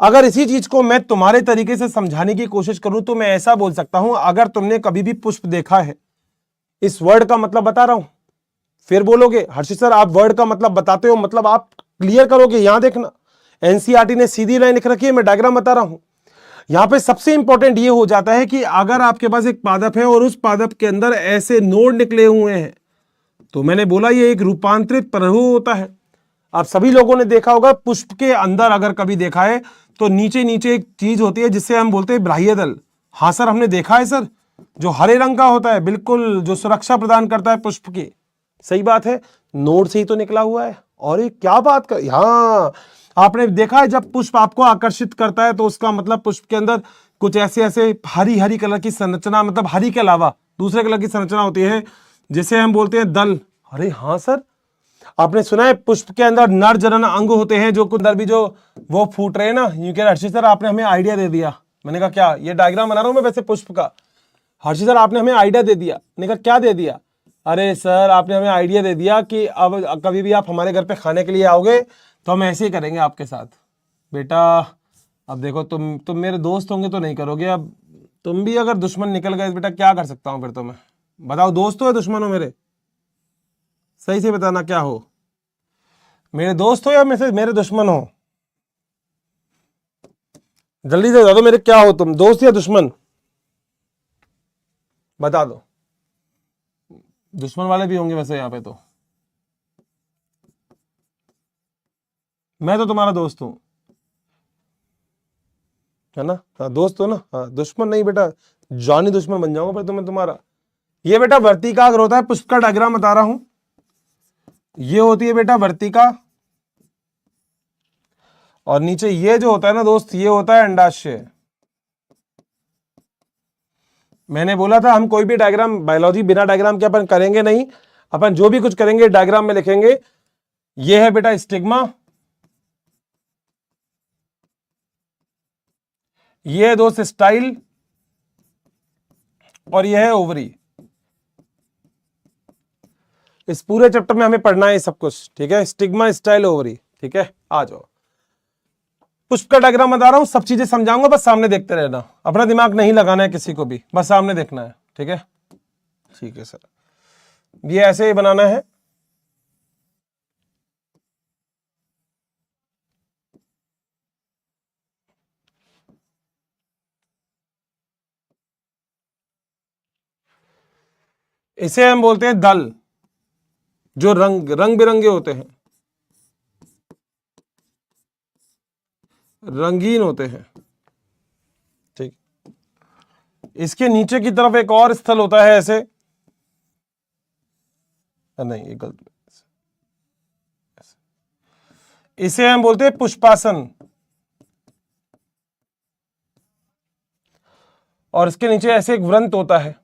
अगर इसी चीज को मैं तुम्हारे तरीके से समझाने की कोशिश करूं तो मैं ऐसा बोल सकता हूं, अगर तुमने कभी भी पुष्प देखा है, इस वर्ड का मतलब बता रहा हूं, फिर बोलोगे हर्षित सर आप वर्ड का मतलब बताते हो, मतलब आप क्लियर करोगे। यहां देखना, एनसीईआरटी ने सीधी लाइन लिख रखी है, मैं डायग्राम बता रहा हूं। यहां पे सबसे इंपॉर्टेंट ये हो जाता है कि अगर आपके पास एक पादप है और उस पादप के अंदर ऐसे नोड निकले हुए हैं, तो मैंने बोला ये एक रूपांतरित प्ररोह होता है। आप सभी लोगों ने देखा होगा, पुष्प के अंदर अगर कभी देखा है तो नीचे नीचे एक चीज होती है जिससे हम बोलते हैं बाह्यदल। हाँ सर हमने देखा है सर, जो हरे रंग का होता है, बिल्कुल, जो सुरक्षा प्रदान करता है पुष्प की। सही बात है, नोड से ही तो निकला हुआ है। और ये क्या बात कर, हाँ आपने देखा है जब पुष्प आपको आकर्षित करता है तो उसका मतलब पुष्प के अंदर कुछ ऐसे ऐसे हरी हरी कलर की संरचना, मतलब हरी के अलावा दूसरे कलर की संरचना होती है जिसे हम बोलते हैं दल। अरे हाँ सर, आपने सुना है पुष्प के अंदर नर जनन अंग होते हैं, जो अंदर भी जो वो फूट रहे हैं ना। यूं कह रहे हर्षित सर आपने हमें आइडिया दे दिया। मैंने कहा क्या? ये डायग्राम बना रहा हूं मैं वैसे पुष्प का। हर्षित सर आपने हमें आइडिया दे दिया। मैंने कहा क्या दे दिया? अरे सर आपने हमें आइडिया दे दिया कि अब कभी भी आप हमारे घर पे खाने के लिए आओगे तो हम ऐसे ही करेंगे आपके साथ। बेटा अब देखो, तुम मेरे दोस्त होंगे तो नहीं करोगे, अब तुम भी अगर दुश्मन निकल गए बेटा क्या कर सकता हूं फिर तो मैं? बताओ दोस्त हो या दुश्मन हो मेरे? सही से बताना क्या हो, मेरे दोस्त हो या मेरे दुश्मन हो? जल्दी से बता दो मेरे क्या हो तुम, दोस्त या दुश्मन? बता दो। दुश्मन वाले भी होंगे वैसे यहाँ पे तो। मैं तो तुम्हारा दोस्त हूं, है ना? हाँ दोस्त हो ना, हाँ दुश्मन नहीं बेटा, जानी दुश्मन बन जाऊंगा पर तुम्हें तुम्हारा। ये बेटा वर्तिका अगर होता है, पुष्प का डायग्राम बता रहा हूं, ये होती है बेटा वर्तिका, और नीचे ये जो होता है ना दोस्त, ये होता है अंडाशय। मैंने बोला था हम कोई भी डायग्राम बायोलॉजी बिना डायग्राम के अपन करेंगे नहीं, अपन जो भी कुछ करेंगे डायग्राम में लिखेंगे। ये है बेटा स्टिग्मा, ये है दोस्त स्टाइल, और ये है ओवरी। इस पूरे चैप्टर में हमें पढ़ना है सब कुछ, ठीक है? स्टिग्मा, स्टाइल, ओवरी, ठीक है? आ जाओ, पुष्प का डायग्राम बता रहा हूं, सब चीजें समझाऊंगा, बस सामने देखते रहना, अपना दिमाग नहीं लगाना है किसी को भी, बस सामने देखना है, ठीक है? ठीक है सर, ये ऐसे ही बनाना है। इसे हम बोलते हैं दल, जो रंग रंग बिरंगे होते हैं, रंगीन होते हैं, ठीक। इसके नीचे की तरफ एक और स्थल होता है ऐसे, नहीं ये गलत, इसे हम बोलते हैं पुष्पासन, और इसके नीचे ऐसे एक वृंत होता है।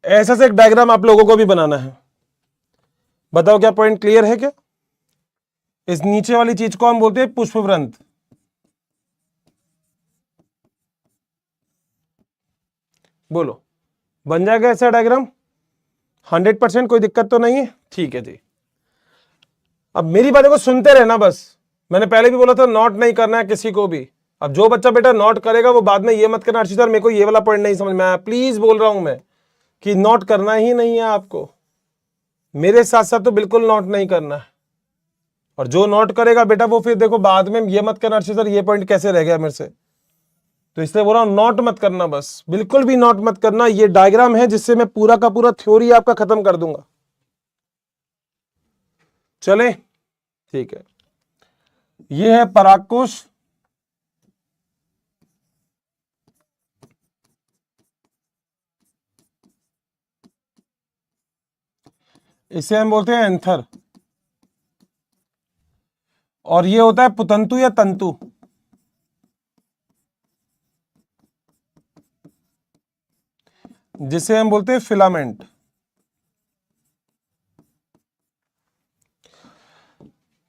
ऐसा से एक डायग्राम आप लोगों को भी बनाना है। बताओ क्या पॉइंट क्लियर है क्या? इस नीचे वाली चीज को हम बोलते हैं पुष्पवृंत। बोलो, बन जाएगा ऐसा डायग्राम 100%? कोई दिक्कत तो नहीं है? ठीक है जी। अब मेरी बातों को सुनते रहना बस। मैंने पहले भी बोला था नोट नहीं करना है किसी को भी। अब जो बच्चा बेटा नोट करेगा वो बाद में ये मत करना अर्षित सर मेरे को ये वाला पॉइंट नहीं समझ में आया, प्लीज बोल रहा हूं मैं कि नोट करना ही नहीं है आपको, मेरे साथ साथ तो बिल्कुल नोट नहीं करना है। और जो नोट करेगा बेटा वो फिर देखो बाद में ये मत करना अर्षित सर ये पॉइंट कैसे रह गया मेरे से, तो इसलिए बोल रहा हूं नोट मत करना, बस बिल्कुल भी नोट मत करना। ये डायग्राम है जिससे मैं पूरा का पूरा थ्योरी आपका खत्म कर दूंगा। चले, ठीक है। ये है परागकोश, इसे हम बोलते हैं एंथर, और ये होता है पुतंतु या तंतु, जिसे हम बोलते हैं फिलामेंट।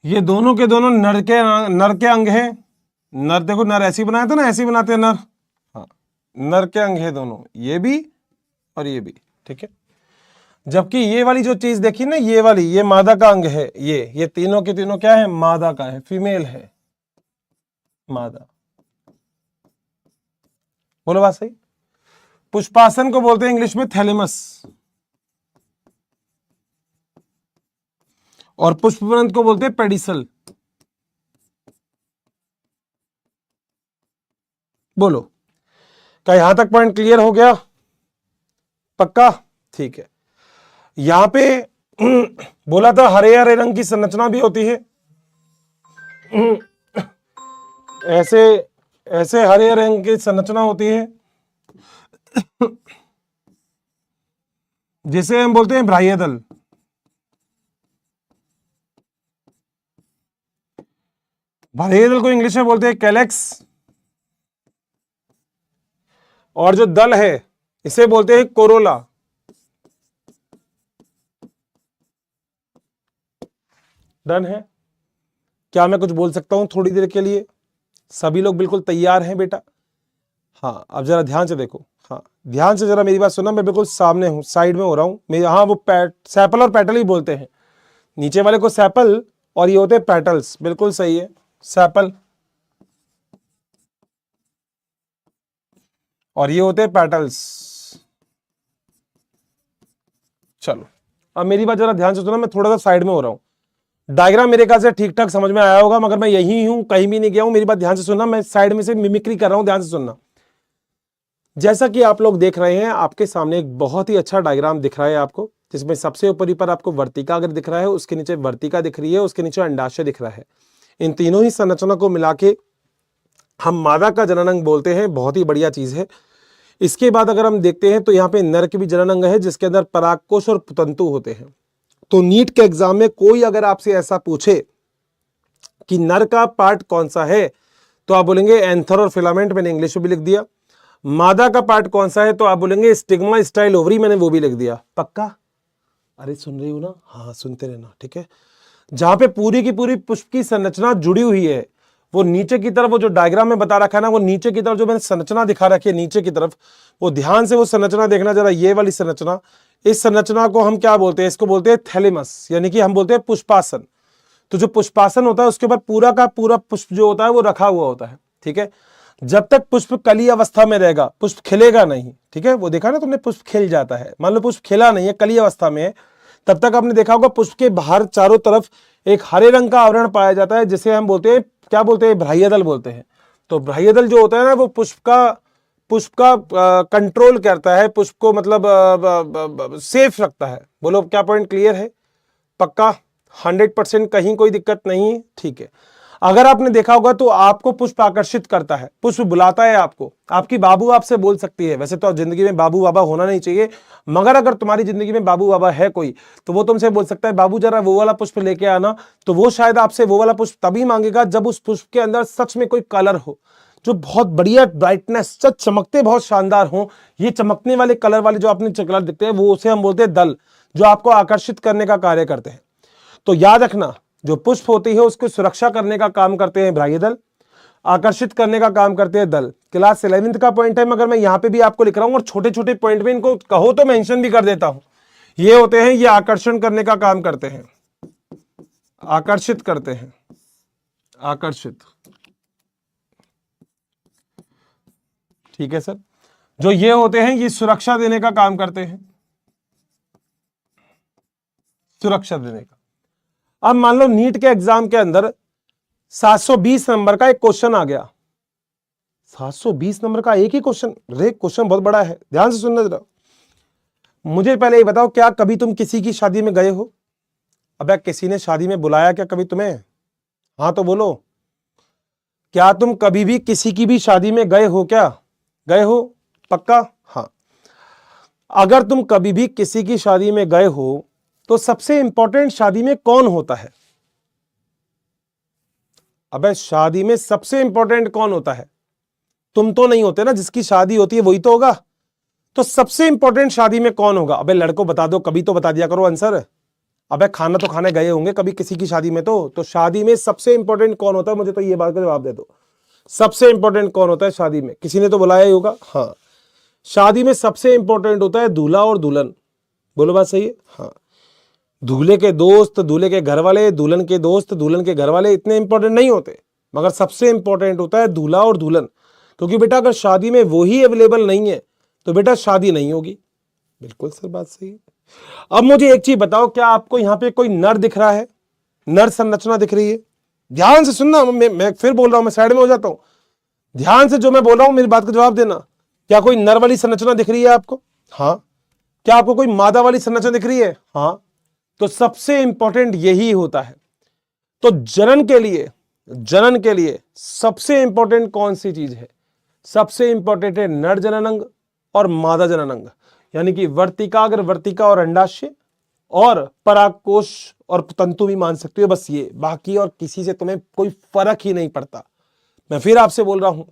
ये दोनों के दोनों नर के अंग हैं। नर देखो, नर ऐसे बनाया था ना, ऐसे बनाते हैं नर, हाँ नर के अंग है दोनों, ये भी और ये भी, ठीक है। जबकि ये वाली जो चीज देखी ना, ये वाली, ये मादा का अंग है, ये तीनों के तीनों क्या है? मादा का है, फीमेल है, मादा। बोलो बात सही। पुष्पासन को बोलते हैं इंग्लिश में थैलेमस, और पुष्पवृंत को बोलते हैं पेडिसल। बोलो, क्या यहां तक पॉइंट क्लियर हो गया? पक्का? ठीक है। यहां पे बोला था हरे हरे रंग की संरचना भी होती है, ऐसे ऐसे हरे हरे रंग की संरचना होती है, जिसे हम बोलते हैं बाह्य दल। बाह्य दल को इंग्लिश में बोलते हैं कैलेक्स, और जो दल है इसे बोलते हैं कोरोला। डन है? क्या मैं कुछ बोल सकता हूं थोड़ी देर के लिए? सभी लोग बिल्कुल तैयार हैं बेटा? हाँ, अब जरा ध्यान से देखो, हाँ ध्यान से जरा मेरी बात सुनना, मैं बिल्कुल सामने हूं, साइड में हो रहा हूं मैं। हाँ वो सैपल और पेटल ही बोलते हैं, नीचे वाले को सैपल और ये होते हैं पेटल्स, बिल्कुल सही है, सैपल और ये होते हैं पेटल्स। चलो अब मेरी बात जरा ध्यान से सुनो, मैं थोड़ा सा साइड में हो रहा हूं। डायग्राम मेरे ख्याल से ठीक ठाक समझ में आया होगा, मगर मैं यही हूं, कहीं भी नहीं गया हूं। मेरी बात ध्यान से सुनना, मैं साइड में से मिमिक्री कर रहा हूं, ध्यान से सुनना। जैसा कि आप लोग देख रहे हैं, आपके सामने एक बहुत ही अच्छा डायग्राम दिख रहा है आपको, जिसमें सबसे ऊपरी पर आपको वर्तिका अगर दिख रहा है, उसके नीचे वर्तिका दिख रही है, उसके नीचे अंडाशय दिख रहा है। इन तीनों ही संरचना को मिला के हम मादा का जननांग बोलते हैं। बहुत ही बढ़िया चीज है। इसके बाद अगर हम देखते हैं तो यहाँ पे नर के भी जननांग है, जिसके अंदर परागकोश और पुतंतु होते हैं। तो नीट के एग्जाम में कोई अगर आपसे ऐसा पूछे कि नर का पार्ट कौन सा है, तो आप बोलेंगे एंथर और फिलामेंट, मैंने इंग्लिश में भी लिख दिया। मादा का पार्ट कौन सा है, तो आप बोलेंगे स्टिग्मा स्टाइल ओवरी, मैंने वो भी लिख दिया। पक्का? अरे सुन रही हो ना? हाँ सुनते रहना, ठीक है। जहां पे पूरी की पूरी पुष्प की संरचना जुड़ी हुई है, वो नीचे की तरफ, वो जो डायग्राम में बता रखा है ना, वो नीचे की तरफ जो मैंने संरचना दिखा रखी है नीचे की तरफ, वो ध्यान से वो संरचना देखना जरा। ये वाली संरचना, इस संरचना को हम क्या बोलते हैं? इसको बोलते हैं थैलेमस, यानी कि हम बोलते हैं पुष्पासन। तो जो पुष्पासन होता है उसके ऊपर पूरा का पूरा पुष्प जो होता है वो रखा हुआ होता है, ठीक है। जब तक पुष्प कली अवस्था में रहेगा, पुष्प खिलेगा नहीं, ठीक है। वो देखा ना तुमने, पुष्प खिल जाता है। मान लो पुष्प खिला नहीं है, कली अवस्था में है, तब तक आपने देखा होगा पुष्प के बाहर चारों तरफ एक हरे रंग का आवरण पाया जाता है, जिसे हम बोलते हैं, क्या बोलते हैं? बाह्यदल बोलते हैं। तो बाह्यदल जो होता है ना, वो पुष्प का कंट्रोल करता है, पुष्प को मतलब सेफ रखता है। बोलो क्या पॉइंट क्लियर है? पक्का? 100% कहीं कोई दिक्कत नहीं? ठीक है। अगर आपने देखा होगा तो आपको पुष्प आकर्षित करता है, पुष्प बुलाता है आपको। आपकी बाबू आपसे बोल सकती है। वैसे तो जिंदगी में बाबू बाबा होना नहीं चाहिए, मगर अगर तुम्हारी जिंदगी में बाबू बाबा है कोई, तो वो तुमसे बोल सकता है, बाबू जरा वो वाला पुष्प लेके आना। तो वो शायद आपसे वो वाला पुष्प तभी मांगेगा जब उस पुष्प के अंदर सच में कोई कलर हो, जो बहुत बढ़िया ब्राइटनेस, चमकते बहुत शानदार हो। ये चमकने वाले कलर वाले जो आपने कलर दिखते हैं, वो उसे हम बोलते हैं दल, जो आपको आकर्षित करने का कार्य करते हैं। तो याद रखना, जो पुष्प होती है उसकी सुरक्षा करने का काम करते हैं बाह्यदल, आकर्षित करने का काम करते हैं दल। क्लास 11th का पॉइंट है, मगर मैं यहां पे भी आपको लिख रहा हूं, और छोटे छोटे पॉइंट में इनको कहो तो मेंशन भी कर देता हूं। ये होते हैं, ये आकर्षण करने का काम करते हैं, आकर्षित करते हैं, आकर्षित, ठीक है सर। जो ये होते हैं, ये सुरक्षा देने का काम करते हैं, सुरक्षा देने का। अब मान लो नीट के एग्जाम के अंदर 720 नंबर का एक क्वेश्चन आ गया। 720 नंबर का एक ही क्वेश्चन, रे क्वेश्चन बहुत बड़ा है, ध्यान से सुनना जरा। मुझे पहले ये बताओ, क्या कभी तुम किसी की शादी में गए हो? अबे किसी ने शादी में बुलाया क्या कभी तुम्हें? हाँ तो बोलो, क्या तुम कभी भी किसी की भी शादी में गए हो? क्या गए हो? पक्का? हाँ। अगर तुम कभी भी किसी की शादी में गए हो, तो सबसे इंपॉर्टेंट शादी में कौन होता है? अबे शादी में सबसे इंपॉर्टेंट कौन होता है? तुम तो नहीं होते ना, जिसकी शादी होती है वही तो होगा। तो सबसे इंपॉर्टेंट शादी में कौन होगा? अबे लड़कों बता दो, कभी तो बता दिया करो आंसर। अबे खाना तो खाने गए होंगे कभी किसी की शादी में, तो शादी में सबसे इंपॉर्टेंट कौन होता है? मुझे तो ये बात का जवाब दे दो, सबसे इंपॉर्टेंट कौन होता है शादी में? किसी ने तो बुलाया ही होगा। हाँ, शादी में सबसे इंपॉर्टेंट होता है दूल्हा और दुल्हन। बोलो बात सही है? हाँ। दूल्हे के दोस्त, दूल्हे के घर वाले, दुल्हन के दोस्त, दुल्हन के घर वाले इतने इंपॉर्टेंट नहीं होते, मगर सबसे इंपॉर्टेंट होता है दूल्हा और दुल्हन। क्योंकि बेटा अगर शादी में वो ही अवेलेबल नहीं है तो बेटा शादी नहीं होगी। बिल्कुल सर, बात सही है। अब मुझे एक चीज बताओ, क्या आपको यहां पे कोई नर दिख रहा है? नर संरचना दिख रही है? ध्यान से सुनना, मैं फिर बोल रहा हूं, मैं साइड में हो जाता हूं। ध्यान से जो मैं बोल रहा हूं मेरी बात का जवाब देना। क्या कोई नर वाली संरचना दिख रही है आपको? हाँ। क्या आपको कोई मादा वाली संरचना दिख रही है? हाँ। तो सबसे इंपॉर्टेंट यही होता है। तो जनन के लिए सबसे इंपॉर्टेंट कौन सी चीज है? सबसे इंपॉर्टेंट है नर जननांग और मादा जननांग, यानी कि वर्तिकाग्र, वर्तिका और अंडाशय, और परागकोश और तंतु भी मान सकते हो। बस ये, बाकी और किसी से तुम्हें कोई फर्क ही नहीं पड़ता। मैं फिर आपसे बोल रहा हूं,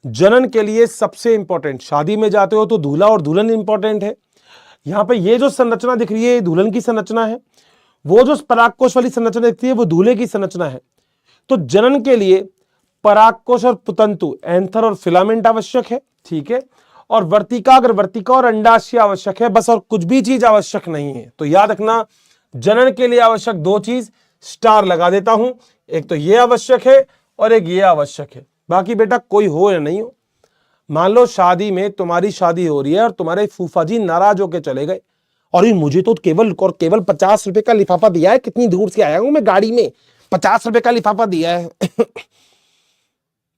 जनन के लिए सबसे इंपॉर्टेंट, शादी में जाते हो तो दूल्हा और दुल्हन इंपॉर्टेंट है। यहां पे ये जो संरचना दिख रही है ये दुल्हन की संरचना है, वो जो परागकोश वाली संरचना दिखती है वो दूल्हे की संरचना है। तो जनन के लिए परागकोश और पुतंतु, एंथर और फिलामेंट आवश्यक है, ठीक है। और वर्तिकाग्र, वर्तिका और अंडाशय आवश्यक है, बस, और कुछ भी चीज आवश्यक नहीं है। तो याद रखना, जनन के लिए आवश्यक दो चीज, स्टार लगा देता हूं, एक तो ये आवश्यक है और एक ये आवश्यक है। बाकी बेटा कोई हो या नहीं हो, मान लो शादी में, तुम्हारी शादी हो रही है और तुम्हारे फूफा जी नाराज होकर चले गए, और मुझे तो केवल 50 रुपए का लिफाफा दिया है, कितनी दूर से आया हूं मैं गाड़ी में, 50 रुपए का लिफाफा दिया है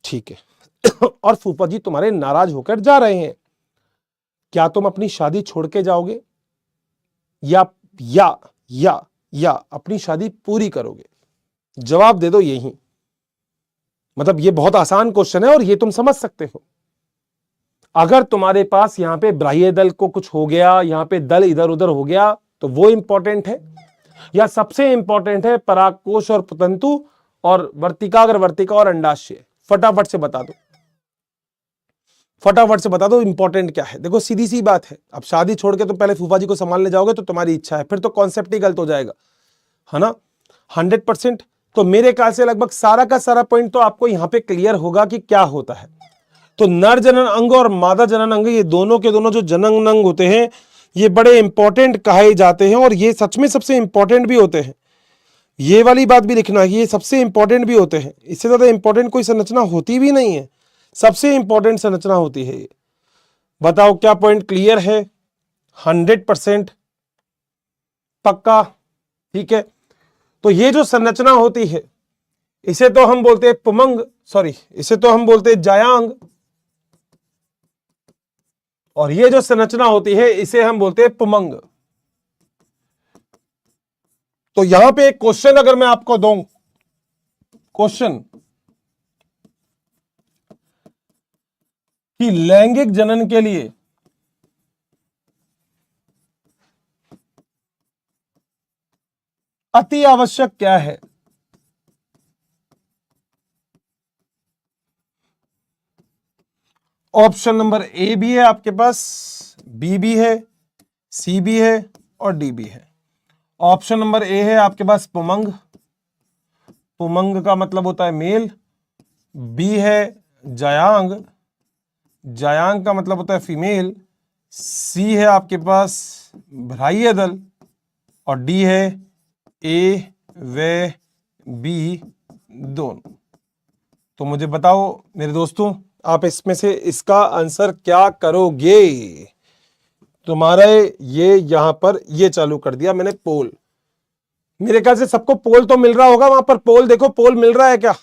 ठीक है और फूफा जी तुम्हारे नाराज होकर जा रहे हैं, क्या तुम अपनी शादी छोड़ के जाओगे या या या अपनी शादी पूरी करोगे? जवाब दे दो यही। मतलब ये बहुत आसान क्वेश्चन है और ये तुम समझ सकते हो। अगर तुम्हारे पास यहां पे बाह्य दल को कुछ हो गया, यहां पे दल इधर उधर हो गया, तो वो इंपॉर्टेंट है, या सबसे इंपॉर्टेंट है परागकोश और तंतु और वर्तिकाग्र वर्तिका और अंडाशय? फटाफट से बता दो, फटाफट से बता दो इंपॉर्टेंट क्या है। देखो सीधी सी बात है, अब शादी छोड़ के तुम पहले फूफा जी को संभालने जाओगे तो तुम्हारी इच्छा है, फिर तो कॉन्सेप्ट ही गलत हो जाएगा, है ना? 100%। तो मेरे ख्याल से लगभग सारा का सारा पॉइंट तो आपको यहां पे क्लियर होगा कि क्या होता है। तो नर जनन अंग और मादा जनन अंग, ये दोनों के दोनों जो जनन अंग होते हैं, ये बड़े इंपॉर्टेंट कहे जाते हैं और ये सच में सबसे इंपॉर्टेंट भी होते हैं। ये वाली बात भी लिखना, ये सबसे इंपॉर्टेंट भी होते हैं। इससे ज्यादा इंपॉर्टेंट कोई संरचना होती भी नहीं है, सबसे इंपॉर्टेंट संरचना होती है ये। बताओ क्या पॉइंट क्लियर है? 100% पक्का? ठीक है। तो ये जो संरचना होती है, इसे तो हम बोलते हैं पुमंग, सॉरी, इसे तो हम बोलते हैं जायांग, और ये जो संरचना होती है इसे हम बोलते हैं पुमंग। तो यहां पे एक क्वेश्चन अगर मैं आपको दूं, क्वेश्चन कि लैंगिक जनन के लिए अति आवश्यक क्या है? ऑप्शन नंबर ए भी है आपके पास, बी भी है, सी भी है और डी भी है। ऑप्शन नंबर ए है आपके पास पुमंग, पुमंग का मतलब होता है मेल। बी है जायांग, जायांग का मतलब होता है फीमेल। सी है आपके पास बाह्य दल और डी है ए व बी दोनों। तो मुझे बताओ मेरे दोस्तों, आप इसमें से इसका आंसर क्या करोगे? तुम्हारे ये यहां पर ये चालू कर दिया मैंने पोल। मेरे ख्याल से सबको पोल तो मिल रहा होगा, वहां पर पोल देखो, पोल मिल रहा है क्या?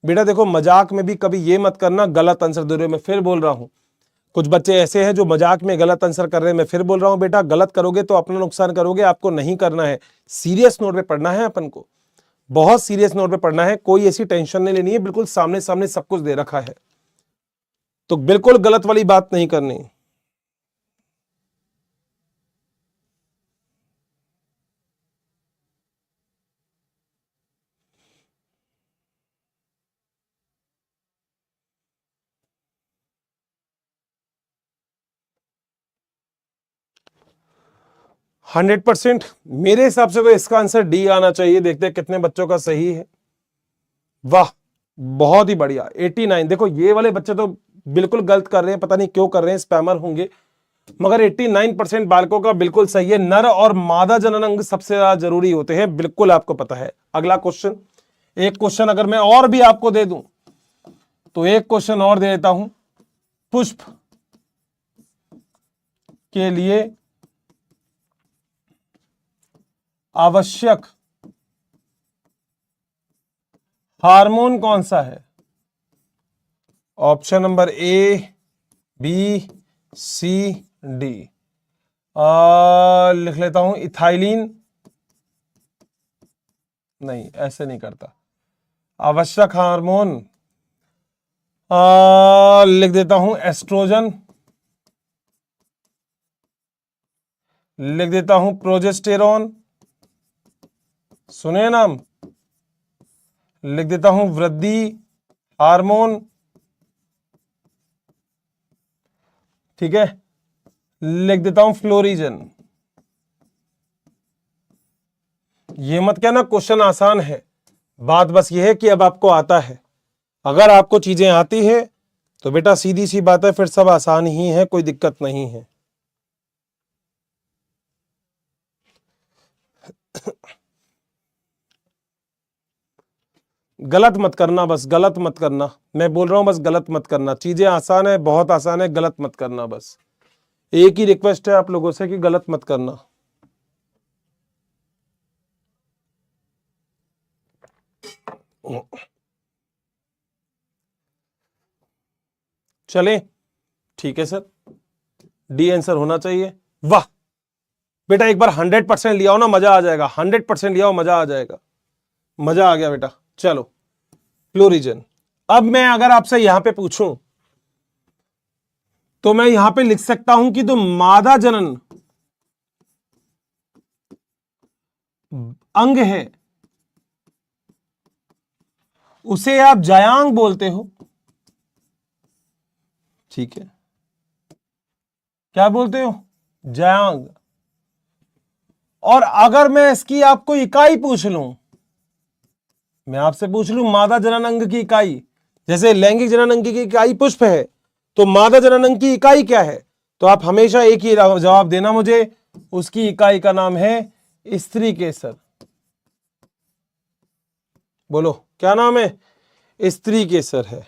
बेटा देखो मजाक में भी कभी ये मत करना गलत आंसर दे रहे हो, मैं फिर बोल रहा हूं। कुछ बच्चे ऐसे हैं जो मजाक में गलत आंसर कर रहे हैं, मैं फिर बोल रहा हूं बेटा गलत करोगे तो अपना नुकसान करोगे, आपको नहीं करना है। सीरियस नोट पे पढ़ना है अपन को, बहुत सीरियस नोट पे पढ़ना है, कोई ऐसी टेंशन नहीं लेनी है, बिल्कुल सामने सामने सब कुछ दे रखा है, तो बिल्कुल गलत वाली बात नहीं करनी। 100% मेरे हिसाब से तो इसका आंसर डी आना चाहिए। देखते हैं कितने बच्चों का सही है। वाह, बहुत ही बढ़िया, 89। देखो ये वाले बच्चे तो बिल्कुल गलत कर रहे हैं, पता नहीं क्यों कर रहे हैं, स्पैमर होंगे, मगर 89% बालकों का बिल्कुल सही है। नर और मादा जनन अंग सबसे ज्यादा जरूरी होते हैं, बिल्कुल आपको पता है। अगला क्वेश्चन, एक क्वेश्चन अगर मैं और भी आपको दे दूं तो एक क्वेश्चन और दे देता हूं। पुष्प के लिए आवश्यक हार्मोन कौन सा है? Option number A, B, C, D. लिख लेता हूं इथाइलिन, नहीं ऐसे नहीं करता। आवश्यक हार्मोन लिख देता हूं एस्ट्रोजन, लिख देता हूं प्रोजेस्टेरॉन, सुने नाम, लिख देता हूं वृद्धि हार्मोन, ठीक है, लिख देता हूं फ्लोरिजन। ये मत कहना क्वेश्चन आसान है, बात बस ये है कि अब आपको आता है। अगर आपको चीजें आती है तो बेटा सीधी सी बात है, फिर सब आसान ही है, कोई दिक्कत नहीं है। गलत मत करना, बस गलत मत करना, मैं बोल रहा हूं बस गलत मत करना। चीजें आसान है, बहुत आसान है, गलत मत करना। बस एक ही रिक्वेस्ट है आप लोगों से कि गलत मत करना। चलें, ठीक है सर, डी आंसर होना चाहिए। वाह बेटा, एक बार 100% लिया हो ना, मजा आ जाएगा। 100% लिया हो, मजा आ जाएगा। मजा आ गया बेटा। चलो, फ्लोरिजन। अब मैं अगर आपसे यहां पे पूछूं तो मैं यहां पे लिख सकता हूं कि जो मादा जनन अंग है उसे आप जायांग बोलते हो। ठीक है, क्या बोलते हो? जायांग। और अगर मैं इसकी आपको इकाई पूछ लूं, मैं आपसे पूछ लूं मादा जनन अंग की इकाई, जैसे लैंगिक जनन अंग की इकाई पुष्प है, तो मादा जनन अंग की इकाई क्या है? तो आप हमेशा एक ही जवाब देना मुझे, उसकी इकाई का नाम है स्त्री केसर। बोलो क्या नाम है? स्त्री केसर है।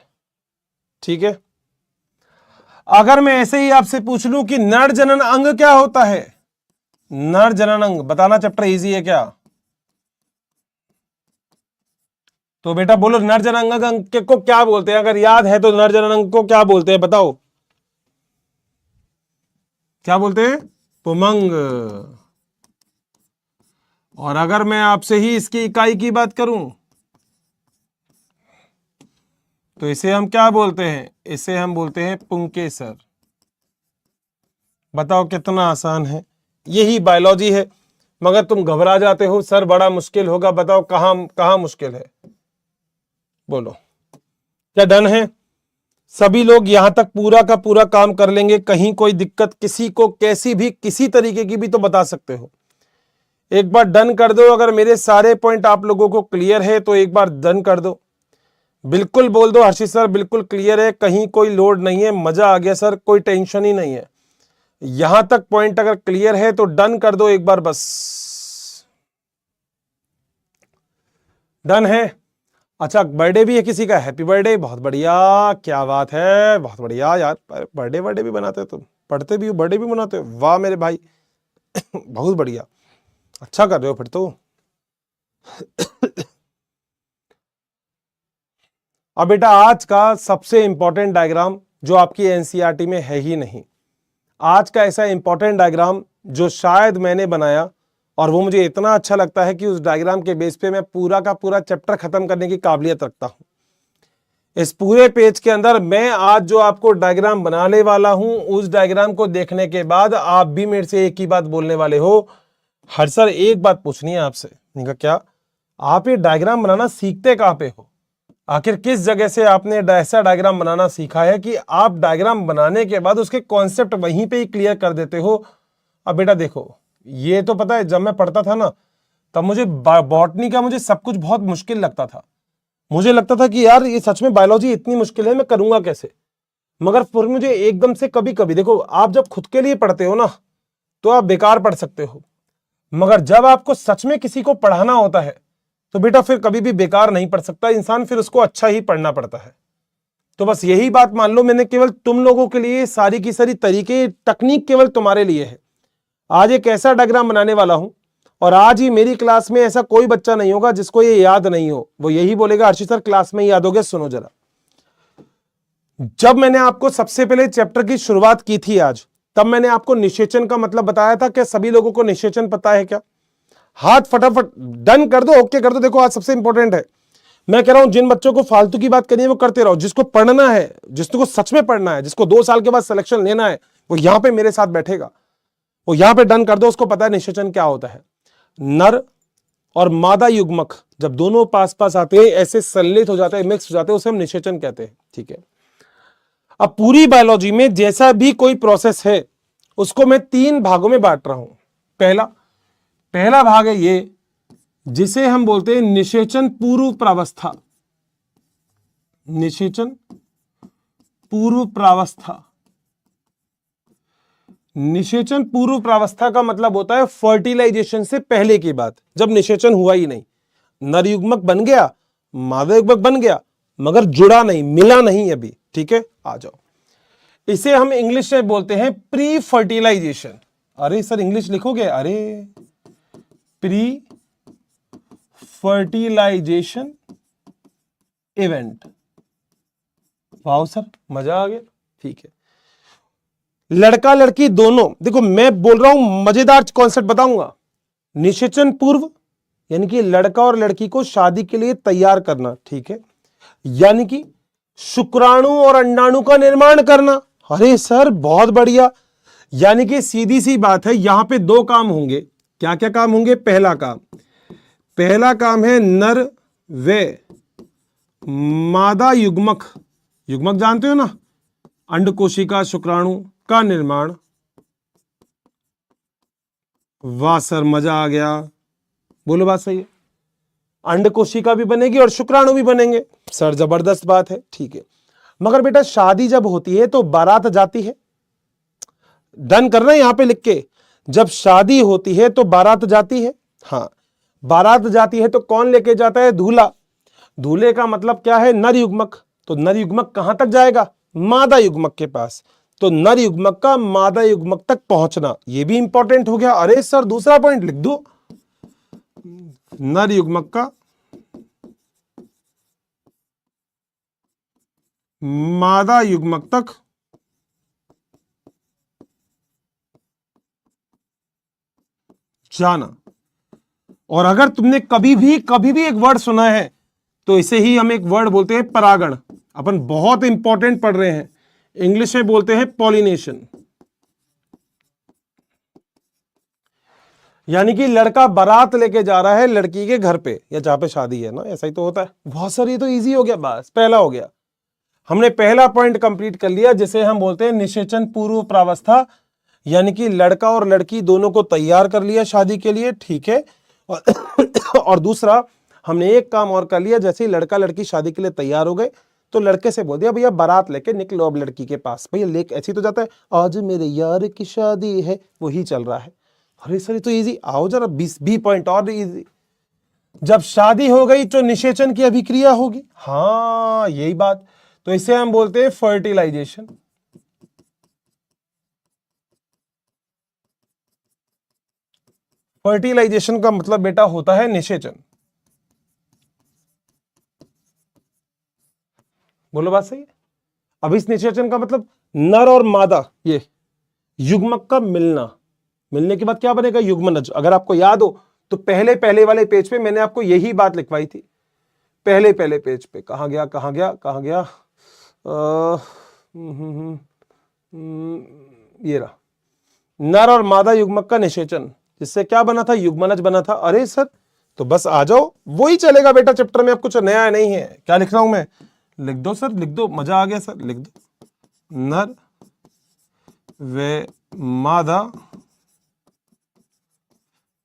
ठीक है, अगर मैं ऐसे ही आपसे पूछ लूं कि नर जनन अंग क्या होता है, नर जनन अंग बताना चैप्टर इजी है क्या? तो बेटा बोलो नर जनन अंग को क्या बोलते हैं? अगर याद है तो नर जनन अंग को क्या बोलते हैं बताओ, क्या बोलते हैं? पुमंग। और अगर मैं आपसे ही इसकी इकाई की बात करूं तो इसे हम क्या बोलते हैं? इसे हम बोलते हैं पुंकेसर। बताओ कितना आसान है, यही बायोलॉजी है। मगर तुम घबरा जाते हो, सर बड़ा मुश्किल होगा। बताओ कहां कहां मुश्किल है? बोलो, क्या डन है? सभी लोग यहां तक पूरा का पूरा काम कर लेंगे, कहीं कोई दिक्कत किसी को कैसी भी किसी तरीके की भी तो बता सकते हो। एक बार डन कर दो। अगर मेरे सारे पॉइंट आप लोगों को क्लियर है तो एक बार डन कर दो। बिल्कुल बोल दो हर्षित सर बिल्कुल क्लियर है, कहीं कोई लोड नहीं है, मजा आ गया सर, कोई टेंशन ही नहीं है। यहां तक पॉइंट अगर क्लियर है तो डन कर दो एक बार बस। डन है? अच्छा, बर्थडे भी है किसी का? हैप्पी बर्थडे, बहुत बढ़िया, क्या बात है, बहुत बढ़िया यार। बर्थडे बर्थडे भी बनाते हो तुम, पढ़ते भी हो, बर्थडे भी मनाते हो, वाह मेरे भाई। बहुत बढ़िया, अच्छा कर रहे हो फिर तो। अब बेटा आज का सबसे इंपॉर्टेंट डायग्राम जो आपकी एनसीईआरटी में है ही नहीं, आज का ऐसा इंपॉर्टेंट डायग्राम जो शायद मैंने बनाया और वो मुझे इतना अच्छा लगता है कि उस डायग्राम के बेस पे मैं पूरा का पूरा चैप्टर खत्म करने की काबिलियत रखता हूं। इस पूरे पेज के अंदर मैं आज जो आपको डायग्राम बनाने वाला हूं, उस डायग्राम को देखने के बाद आप भी मेरे से एक ही बात बोलने वाले हो, हर सर एक बात पूछनी है आपसे। मैंने कहा क्या? आप ये डायग्राम बनाना सीखते कहां पे हो? आखिर किस जगह से आपने ऐसा डायग्राम बनाना सीखा है कि आप डायग्राम बनाने के बाद उसके कॉन्सेप्ट वहीं पे ही क्लियर कर देते हो? अब बेटा देखो, ये तो पता है जब मैं पढ़ता था ना, तब मुझे बॉटनी का मुझे सब कुछ बहुत मुश्किल लगता था। मुझे लगता था कि यार ये सच में बायोलॉजी इतनी मुश्किल है, मैं करूंगा कैसे? मगर फिर मुझे एकदम से कभी कभी, देखो आप जब खुद के लिए पढ़ते हो ना तो आप बेकार पढ़ सकते हो, मगर जब आपको सच में किसी को पढ़ाना होता है तो बेटा फिर कभी भी बेकार नहीं पढ़ सकता इंसान, फिर उसको अच्छा ही पढ़ना पड़ता है। तो बस यही बात मान लो, मैंने केवल तुम लोगों के लिए सारी की सारी तरीके टेक्निक केवल तुम्हारे लिए है। आज एक ऐसा डायग्राम बनाने वाला हूं और आज ही मेरी क्लास में ऐसा कोई बच्चा नहीं होगा जिसको ये याद नहीं हो। वो यही बोलेगा हर्षित सर क्लास में याद हो गया। सुनो जरा, जब मैंने आपको सबसे पहले चैप्टर की शुरुआत की थी आज, तब मैंने आपको निषेचन का मतलब बताया था। क्या सभी लोगों को निषेचन पता है क्या? हाथ फटाफट डन कर दो, ओके कर दो। देखो आज सबसे इंपॉर्टेंट है, मैं कह रहा हूं जिन बच्चों को फालतू की बात करनी है वो करते रहो, जिसको पढ़ना है, जिसको सच में पढ़ना है, जिसको 2 साल के बाद सिलेक्शन लेना है, वो यहां पे मेरे साथ बैठेगा, वो यहां पे डन कर दो। उसको पता है निषेचन क्या होता है। नर और मादा युग्मक जब दोनों पास पास आते हैं, ऐसे संलित हो जाते हैं, मिक्स हो जाते हैं, उसे हम निषेचन कहते हैं। ठीक है, अब पूरी बायोलॉजी में जैसा भी कोई प्रोसेस है उसको मैं 3 भागों में बांट रहा हूं। पहला भाग है ये जिसे हम बोलते हैं निषेचन पूर्व प्रावस्था। निषेचन पूर्व प्रावस्था। निषेचन पूर्व प्रावस्था का मतलब होता है फर्टिलाइजेशन से पहले की बात, जब निषेचन हुआ ही नहीं, नर युग्मक बन गया, मादा युग्मक बन गया, मगर जुड़ा नहीं, मिला नहीं अभी। ठीक है, आ जाओ, इसे हम इंग्लिश में बोलते हैं प्री फर्टिलाइजेशन। अरे सर इंग्लिश लिखोगे? अरे pre fertilization event. Wow sir, मजा आ गया। ठीक है, लड़का लड़की दोनों, देखो मैं बोल रहा हूं मजेदार कॉन्सेप्ट बताऊंगा। निषेचन पूर्व यानी कि लड़का और लड़की को शादी के लिए तैयार करना, ठीक है, यानी कि शुक्राणु और अंडाणु का निर्माण करना। अरे सर बहुत बढ़िया। यानी कि सीधी सी बात है, यहां पे दो काम होंगे। क्या क्या काम होंगे? पहला काम है नर व मादा युग्मक, युग्मक जानते हो ना, अंडकोशिका शुक्राणु का निर्माण। वाह सर मजा आ गया, बोलो बात सही है। अंडकोशिका भी बनेगी और शुक्राणु भी बनेंगे, सर जबरदस्त बात है, ठीक है। मगर बेटा शादी जब होती है तो बारात जाती है, डन करना है यहां पे लिख के, जब शादी होती है तो बारात जाती है। हाँ, बारात जाती है तो कौन लेके जाता है? दूल्हा। दूल्हे का मतलब क्या है? नर युग्मक। तो नर युग्मक कहां तक जाएगा? मादा युग्मक के पास। तो नर युग्मक का मादा युग्मक तक पहुंचना, यह भी इंपॉर्टेंट हो गया। अरे सर दूसरा पॉइंट लिख दो, नर युग्मक का मादा युग्मक तक जाना। और अगर तुमने कभी भी एक वर्ड सुना है तो इसे ही हम एक वर्ड बोलते हैं परागण। अपन बहुत इंपॉर्टेंट पढ़ रहे हैं, इंग्लिश में बोलते हैं पॉलिनेशन। यानी कि लड़का बारात लेके जा रहा है लड़की के घर पे या जहां पे शादी है ना, ऐसा ही तो होता है। बहुत सारी, ये तो इजी हो गया, बस पहला हो गया। हमने पहला पॉइंट कंप्लीट कर लिया, जिसे हम बोलते हैं निषेचन पूर्व प्रावस्था। यानी कि लड़का और लड़की दोनों को तैयार कर लिया शादी के लिए, ठीक है। और दूसरा हमने एक काम और कर लिया, जैसे ही लड़का लड़की शादी के लिए तैयार हो गए तो लड़के से बोल दिया भैया बारात लेके निकलो अब लड़की के पास। भैया लेक ऐसी तो जाता है, आज मेरे यार की शादी है, वही चल रहा है। अरे सर ये तो इजी, आओ जरा 20 पॉइंट और इजी। जब शादी हो गई तो निषेचन की अभिक्रिया होगी, हाँ यही बात। तो इसे हम बोलते हैं फर्टिलाइजेशन। फर्टिलाइजेशन का मतलब बेटा होता है निषेचन। बोलो बात सही है। अब इस निषेचन का मतलब नर और मादा ये युग्मक का मिलना, मिलने के बाद क्या बनेगा? युग्मनज। अगर आपको याद हो तो पहले पहले वाले पेज पे मैंने आपको यही बात लिखवाई थी। पहले पहले पेज पे कहां गया कहां गया कहां गया, ये रहा, नर और मादा युग्मक का निषेचन, जिससे क्या बना था? युग्मनज बना था। अरे सर तो बस आ जाओ, वही चलेगा बेटा चैप्टर में, अब कुछ नया नहीं है। क्या लिख रहा हूं मैं? लिख दो सर, लिख दो, मजा आ गया सर, लिख दो। नर व मादा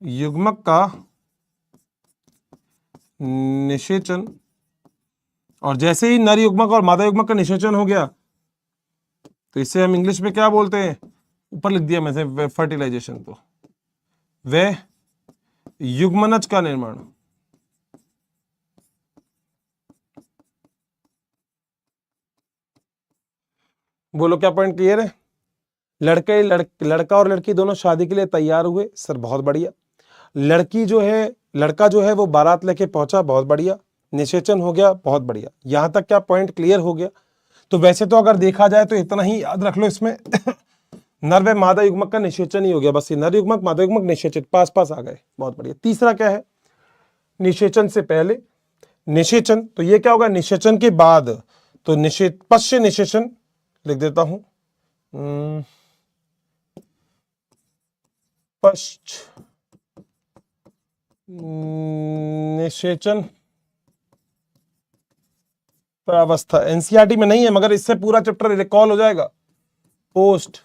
युग्मक का निषेचन। और जैसे ही नर युग्मक और मादा युग्मक का निषेचन हो गया तो इसे हम इंग्लिश में क्या बोलते हैं? ऊपर लिख दिया मैंने फर्टिलाइजेशन। तो वे युग्मनज का निर्माण। बोलो क्या पॉइंट क्लियर है? लड़का और लड़की दोनों शादी के लिए तैयार हुए, सर बहुत बढ़िया। लड़का जो है वो बारात लेके पहुंचा, बहुत बढ़िया। निषेचन हो गया, बहुत बढ़िया। यहां तक क्या पॉइंट क्लियर हो गया? तो वैसे तो अगर देखा जाए तो इतना ही याद रख लो इसमें नर व मादा युग्मक का निषेचन ही हो गया, बस ये नर युग्मक मादा युग्मक निषेचन पास पास आ गए, बहुत बढ़िया। तीसरा क्या है? निषेचन से पहले निषेचन, तो ये क्या होगा? निषेचन के बाद, तो पश्च निषेचन लिख देता हूं, पश्च निषेचन प्रावस्था। एनसीईआरटी में नहीं है मगर इससे पूरा चैप्टर रिकॉल हो जाएगा। पोस्ट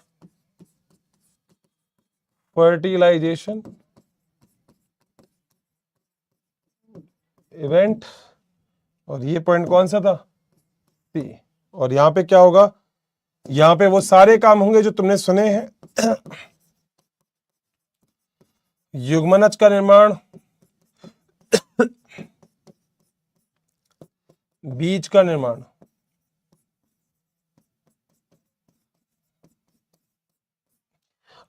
फर्टिलाइजेशन इवेंट, और ये पॉइंट कौन सा था? सी। और यहां पे क्या होगा? यहां पे वो सारे काम होंगे जो तुमने सुने हैं। युग्मनज का निर्माण, बीज का निर्माण,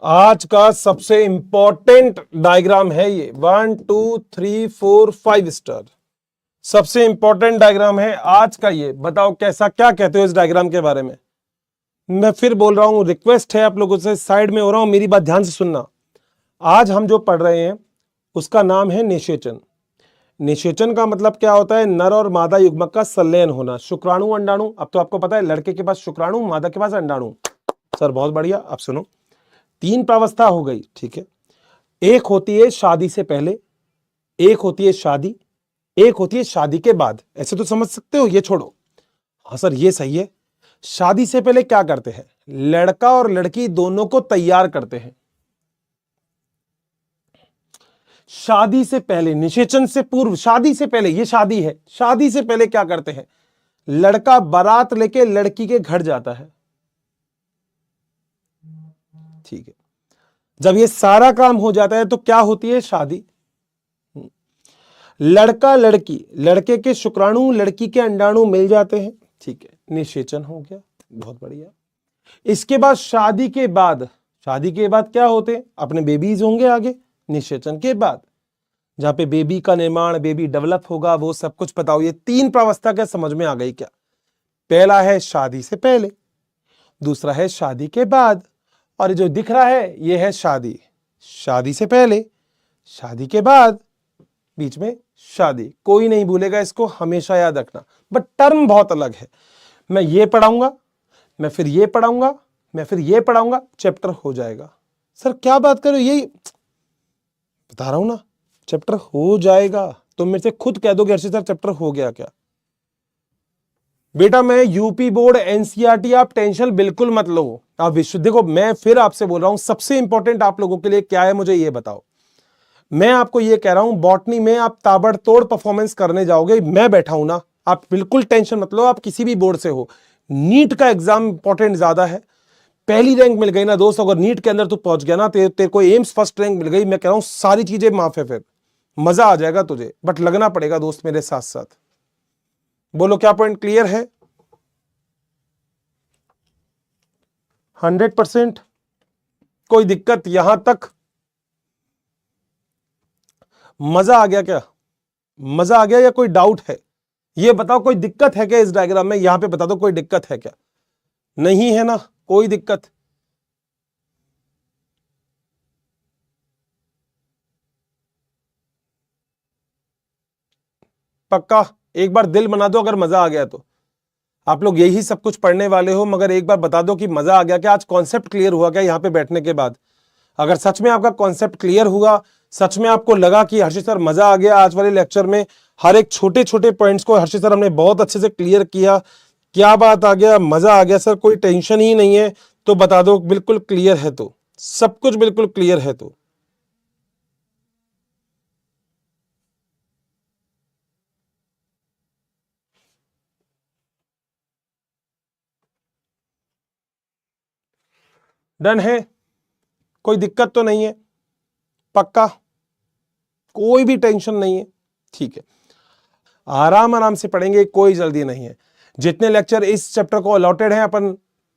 आज का सबसे इंपॉर्टेंट डायग्राम है ये। 1 2 3 4 5 स्टार, सबसे इंपॉर्टेंट डायग्राम है आज का ये। बताओ कैसा, क्या कहते हो इस डायग्राम के बारे में? मैं फिर बोल रहा हूं, रिक्वेस्ट है आप लोगों से, साइड में हो रहा हूं, मेरी बात ध्यान से सुनना। आज हम जो पढ़ रहे हैं उसका नाम है निषेचन। निषेचन का मतलब क्या होता है? नर और मादा युग्मक का संलयन होना, शुक्राणु अंडाणु। अब तो आपको पता है, लड़के के पास शुक्राणु, मादा के पास अंडाणु। सर बहुत बढ़िया। अब सुनो, 3 प्रावस्था हो गई, ठीक है। एक होती है शादी से पहले, एक होती है शादी, एक होती है शादी के बाद। ऐसे तो समझ सकते हो, ये छोड़ो। हाँ सर ये सही है। शादी से पहले क्या करते हैं? लड़का और लड़की दोनों को तैयार करते हैं। शादी से पहले, निषेचन से पूर्व, शादी से पहले, ये शादी है, शादी से पहले क्या करते हैं? लड़का बारात लेके लड़की के घर जाता है, ठीक है। जब ये सारा काम हो जाता है तो क्या होती है? शादी। लड़का लड़की, लड़के के शुक्राणु लड़की के अंडाणु मिल जाते हैं, ठीक है, निषेचन हो गया, बहुत बढ़िया। इसके बाद शादी के बाद, शादी के बाद क्या होते हैं? अपने बेबीज होंगे आगे, निषेचन के बाद, जहां पे बेबी का निर्माण, बेबी डेवलप होगा, वो सब कुछ बताओ। ये 3 प्रावस्था क्या समझ में आ गई क्या? पहला है शादी से पहले, दूसरा है शादी के बाद, और जो दिख रहा है ये है शादी। शादी से पहले, शादी के बाद, बीच में शादी। कोई नहीं भूलेगा इसको, हमेशा याद रखना। बट टर्म बहुत अलग है। मैं ये पढ़ाऊंगा, मैं फिर ये पढ़ाऊंगा, मैं फिर ये पढ़ाऊंगा, चैप्टर हो जाएगा। सर क्या बात करो, यही बता रहा हूं ना, चैप्टर हो जाएगा। तुम मेरे से खुद कह दोगे हर्षित सर चैप्टर हो गया क्या? बेटा मैं यूपी बोर्ड, एनसीईआरटी, आप टेंशन बिल्कुल मत लो। आप विश्व, देखो मैं फिर आपसे बोल रहा हूं, सबसे इंपॉर्टेंट आप लोगों के लिए क्या है मुझे ये बताओ। मैं आपको ये कह रहा हूं, बॉटनी में आप ताबड़तोड़ परफॉर्मेंस करने जाओगे, मैं बैठा हूं ना, आप बिल्कुल टेंशन मत लो। आप किसी भी बोर्ड से हो, नीट का एग्जाम इंपॉर्टेंट ज्यादा है। पहली रैंक मिल गई ना दोस्त, अगर नीट के अंदर तू पहुंच गया ना, तेरे को एम्स फर्स्ट रैंक मिल गई, मैं कह रहा हूं सारी चीजें माफ है, फिर मजा आ जाएगा तुझे। बट लगना पड़ेगा दोस्त मेरे साथ साथ। बोलो क्या पॉइंट क्लियर है? 100%? कोई दिक्कत यहां तक? मजा आ गया क्या? मजा आ गया या कोई डाउट है? ये बताओ कोई दिक्कत है क्या इस डायग्राम में? यहां पे बता दो कोई दिक्कत है क्या? नहीं है ना कोई दिक्कत? पक्का? एक बार दिल बना दो अगर मजा आ गया तो। आप लोग यही सब कुछ पढ़ने वाले हो, मगर एक बार बता दो कि मजा आ गया क्या? आज कॉन्सेप्ट क्लियर हुआ क्या यहां पे बैठने के बाद? अगर सच में आपका कॉन्सेप्ट क्लियर हुआ, सच में आपको लगा कि हर्षित सर मजा आ गया आज वाले लेक्चर में, हर एक छोटे छोटे पॉइंट्स को हर्षित सर हमने बहुत अच्छे से क्लियर किया, क्या बात आ गया, मजा आ गया सर, कोई टेंशन ही नहीं है, तो बता दो बिल्कुल क्लियर है, तो सब कुछ बिल्कुल क्लियर है तो। डन है? कोई दिक्कत तो नहीं है? पक्का? कोई भी टेंशन नहीं है? ठीक है, आराम आराम से पढ़ेंगे, कोई जल्दी नहीं है। जितने लेक्चर इस चैप्टर को अलॉटेड हैं अपन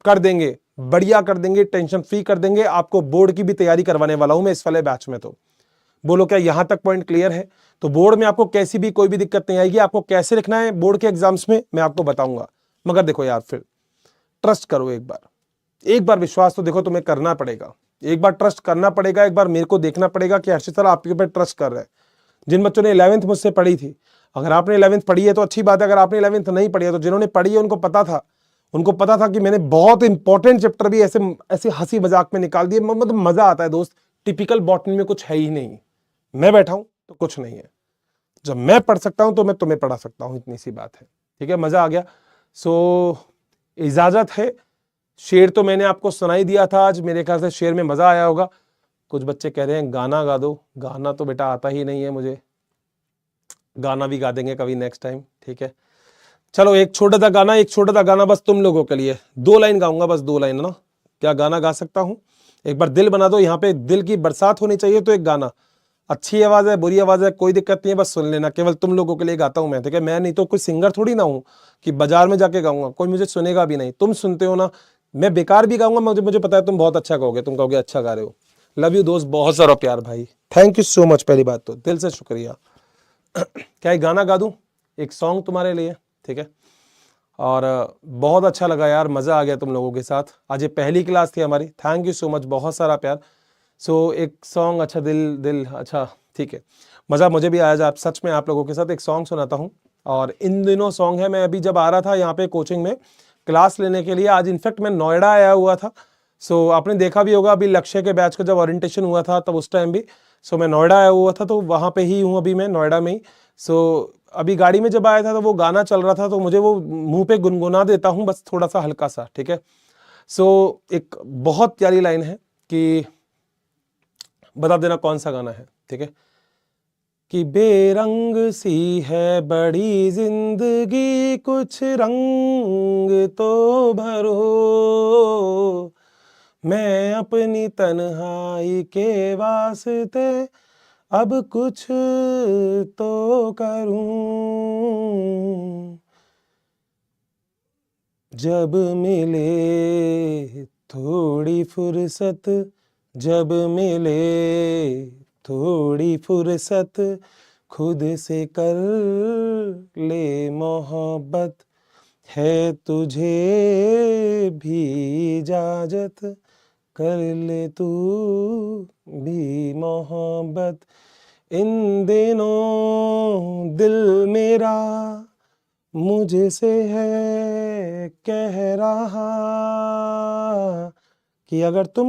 कर देंगे, बढ़िया कर देंगे, टेंशन फ्री कर देंगे। आपको बोर्ड की भी तैयारी करवाने वाला हूं मैं इस वाले बैच में। तो बोलो क्या यहां तक पॉइंट क्लियर है? तो बोर्ड में आपको कैसी भी कोई भी दिक्कत नहीं आएगी। आपको कैसे लिखना है बोर्ड के एग्जाम्स में मैं आपको बताऊंगा। मगर देखो यार, फिर ट्रस्ट करो एक बार विश्वास तो देखो तुम्हें करना पड़ेगा, एक बार ट्रस्ट करना पड़ेगा, एक बार मेरे को देखना पड़ेगा कि हर्षित सर आपके ऊपर ट्रस्ट कर रहे हैं। जिन बच्चों ने 11th मुझसे पढ़ी थी, अगर आपने 11th पढ़ी है तो अच्छी बात है, अगर आपने 11th नहीं पढ़ी है तो जिन्होंने पढ़ी है उनको पता था कि मैंने बहुत इंपॉर्टेंट चैप्टर भी ऐसे ऐसे हंसी मजाक में निकाल दिए। मतलब मजा आता है दोस्त। टिपिकल बॉटनी में कुछ है ही नहीं, मैं बैठा हूं तो कुछ नहीं है। जब मैं पढ़ सकता हूं तो मैं तुम्हें पढ़ा सकता हूं, इतनी सी बात है। ठीक है, मजा आ गया। सो इजाजत है। शेर तो मैंने आपको सुनाई दिया था आज, मेरे ख्याल से शेर में मजा आया होगा। कुछ बच्चे कह रहे हैं गाना गा दो, गाना तो बेटा आता ही नहीं है मुझे, गाना भी गा देंगे कभी नेक्स्ट टाइम, ठीक है। चलो एक छोटा सा गाना बस तुम लोगों के लिए, 2 लाइन गाऊंगा बस, 2 लाइन ना। क्या गाना गा सकता हूं? एक बार दिल बना दो, यहाँ पे दिल की बरसात होनी चाहिए। तो एक गाना, अच्छी आवाज है बुरी आवाज है कोई दिक्कत नहीं है, बस सुन लेना, केवल तुम लोगों के लिए गाता हूं मैं, ठीक है। मैं नहीं तो कोई सिंगर थोड़ी ना हूं कि बाजार में जाके गाऊंगा, कोई मुझे सुनेगा भी नहीं। तुम सुनते हो ना, मैं बेकार भी गाऊंगा, मुझे पता है तुम बहुत अच्छा गाओगे, तुम कहोगे अच्छा गा रहे हो। लव यू दोस्त, बहुत सारा प्यार भाई, थैंक यू सो मच। पहली बात तो दिल से शुक्रिया। क्या एक गाना गा दूं, एक सॉन्ग तुम्हारे लिए, ठीक है। और बहुत अच्छा लगा यार, मज़ा आ गया तुम लोगों के साथ। आज ये पहली क्लास थी हमारी। थैंक यू सो मच, बहुत सारा प्यार। सो एक सॉन्ग, अच्छा दिल दिल, अच्छा ठीक है, मज़ा मुझे भी आया। आप सच में आप लोगों के साथ एक सॉन्ग सुनाता हूँ। और इन दिनों सॉन्ग है, मैं अभी जब आ रहा था यहाँ पे कोचिंग में क्लास लेने के लिए, आज इनफैक्ट मैं नोएडा आया हुआ था। सो आपने देखा भी होगा, अभी लक्ष्य के बैच का जब ओरिएंटेशन हुआ था तब उस टाइम भी सो मैं नोएडा आया हुआ था, तो वहाँ पे ही हूँ अभी मैं नोएडा में ही। सो अभी गाड़ी में जब आया था तो वो गाना चल रहा था, तो मुझे वो मुंह पे गुनगुना देता हूँ बस थोड़ा सा हल्का सा, ठीक है। सो एक बहुत प्यारी लाइन है कि बता देना कौन सा गाना है, ठीक है। कि बेरंग सी है बड़ी जिंदगी, कुछ रंग तो भरो, मैं अपनी तन्हाई के वास्ते अब कुछ तो करूं। जब मिले थोड़ी फुर्सत, जब मिले थोड़ी फुर्सत, खुद से कर ले मोहब्बत, है तुझे भी इजाजत, कर ले तू भी मोहब्बत। इन दिनों दिल मेरा मुझसे है कह रहा कि अगर तुम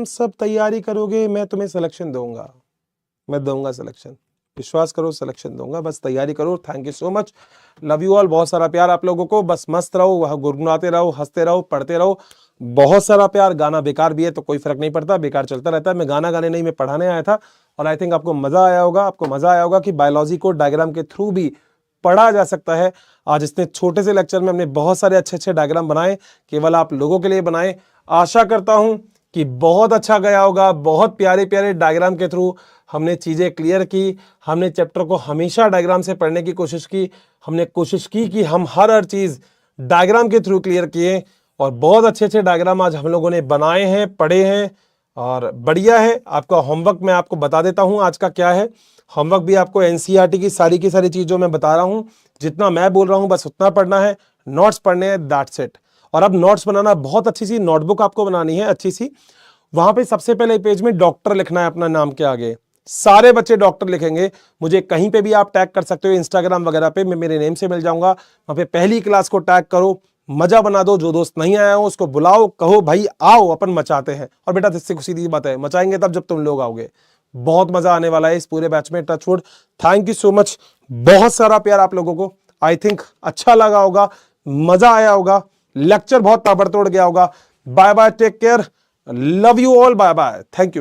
सब तैयारी करोगे मैं तुम्हें सिलेक्शन दूंगा, मैं दूंगा सिलेक्शन, विश्वास करो सिलेक्शन दूंगा, बस तैयारी करो। Thank you so much, love you all, बहुत सारा प्यार आप लोगों को। बस मस्त रहो, गुनगुनाते रहो, हंसते रहो, पढ़ते रहो, बहुत सारा प्यार। गाना बेकार भी है तो कोई फर्क नहीं पड़ता, बेकार चलता रहता है। मैं गाना गाने नहीं, मैं पढ़ाने आया था। और आई थिंक आपको मजा आया होगा, आपको मजा आया होगा कि बायोलॉजी को डायग्राम के थ्रू भी पढ़ा जा सकता है। आज इतने छोटे से लेक्चर में हमने बहुत सारे अच्छे अच्छे डायग्राम बनाए, केवल आप लोगों के लिए बनाए। आशा करता हूं कि बहुत अच्छा गया होगा। बहुत प्यारे प्यारे डायग्राम के थ्रू हमने चीज़ें क्लियर की। हमने चैप्टर को हमेशा डायग्राम से पढ़ने की कोशिश की। हमने कोशिश की कि हम हर चीज़ डायग्राम के थ्रू क्लियर किए। और बहुत अच्छे अच्छे डायग्राम आज हम लोगों ने बनाए हैं, पढ़े हैं, और बढ़िया है। आपका होमवर्क मैं आपको बता देता हूँ आज का क्या है। होमवर्क भी आपको एनसीईआरटी की सारी चीज़ जो मैं बता रहा हूँ, जितना मैं बोल रहा हूँ बस उतना पढ़ना है, नोट्स पढ़ने हैं, दैट्स इट। और अब नोट्स बनाना, बहुत अच्छी सी नोटबुक आपको बनानी है, अच्छी सी। वहां पे सबसे पहले पेज में डॉक्टर लिखना है अपना नाम के आगे। सारे बच्चे डॉक्टर लिखेंगे। मुझे कहीं पे भी आप टैग कर सकते हो, इंस्टाग्राम वगैरह पे, मैं मेरे नेम से मिल जाऊंगा। वहां पे पहली क्लास को टैग करो, मजा बना दो। जो दोस्त नहीं आया हो उसको बुलाओ, कहो भाई आओ अपन मचाते हैं। और बेटा इससे सीधी बात है, मचाएंगे तब जब तुम लोग आओगे। बहुत मजा आने वाला है इस पूरे बैच में, touch wood. Thank you so much, बहुत सारा प्यार आप लोगों को। आई थिंक अच्छा लगा होगा, मजा आया होगा, लेक्चर बहुत ताबड़तोड़ गया होगा। Bye bye, take care, love you all, bye bye, thank you.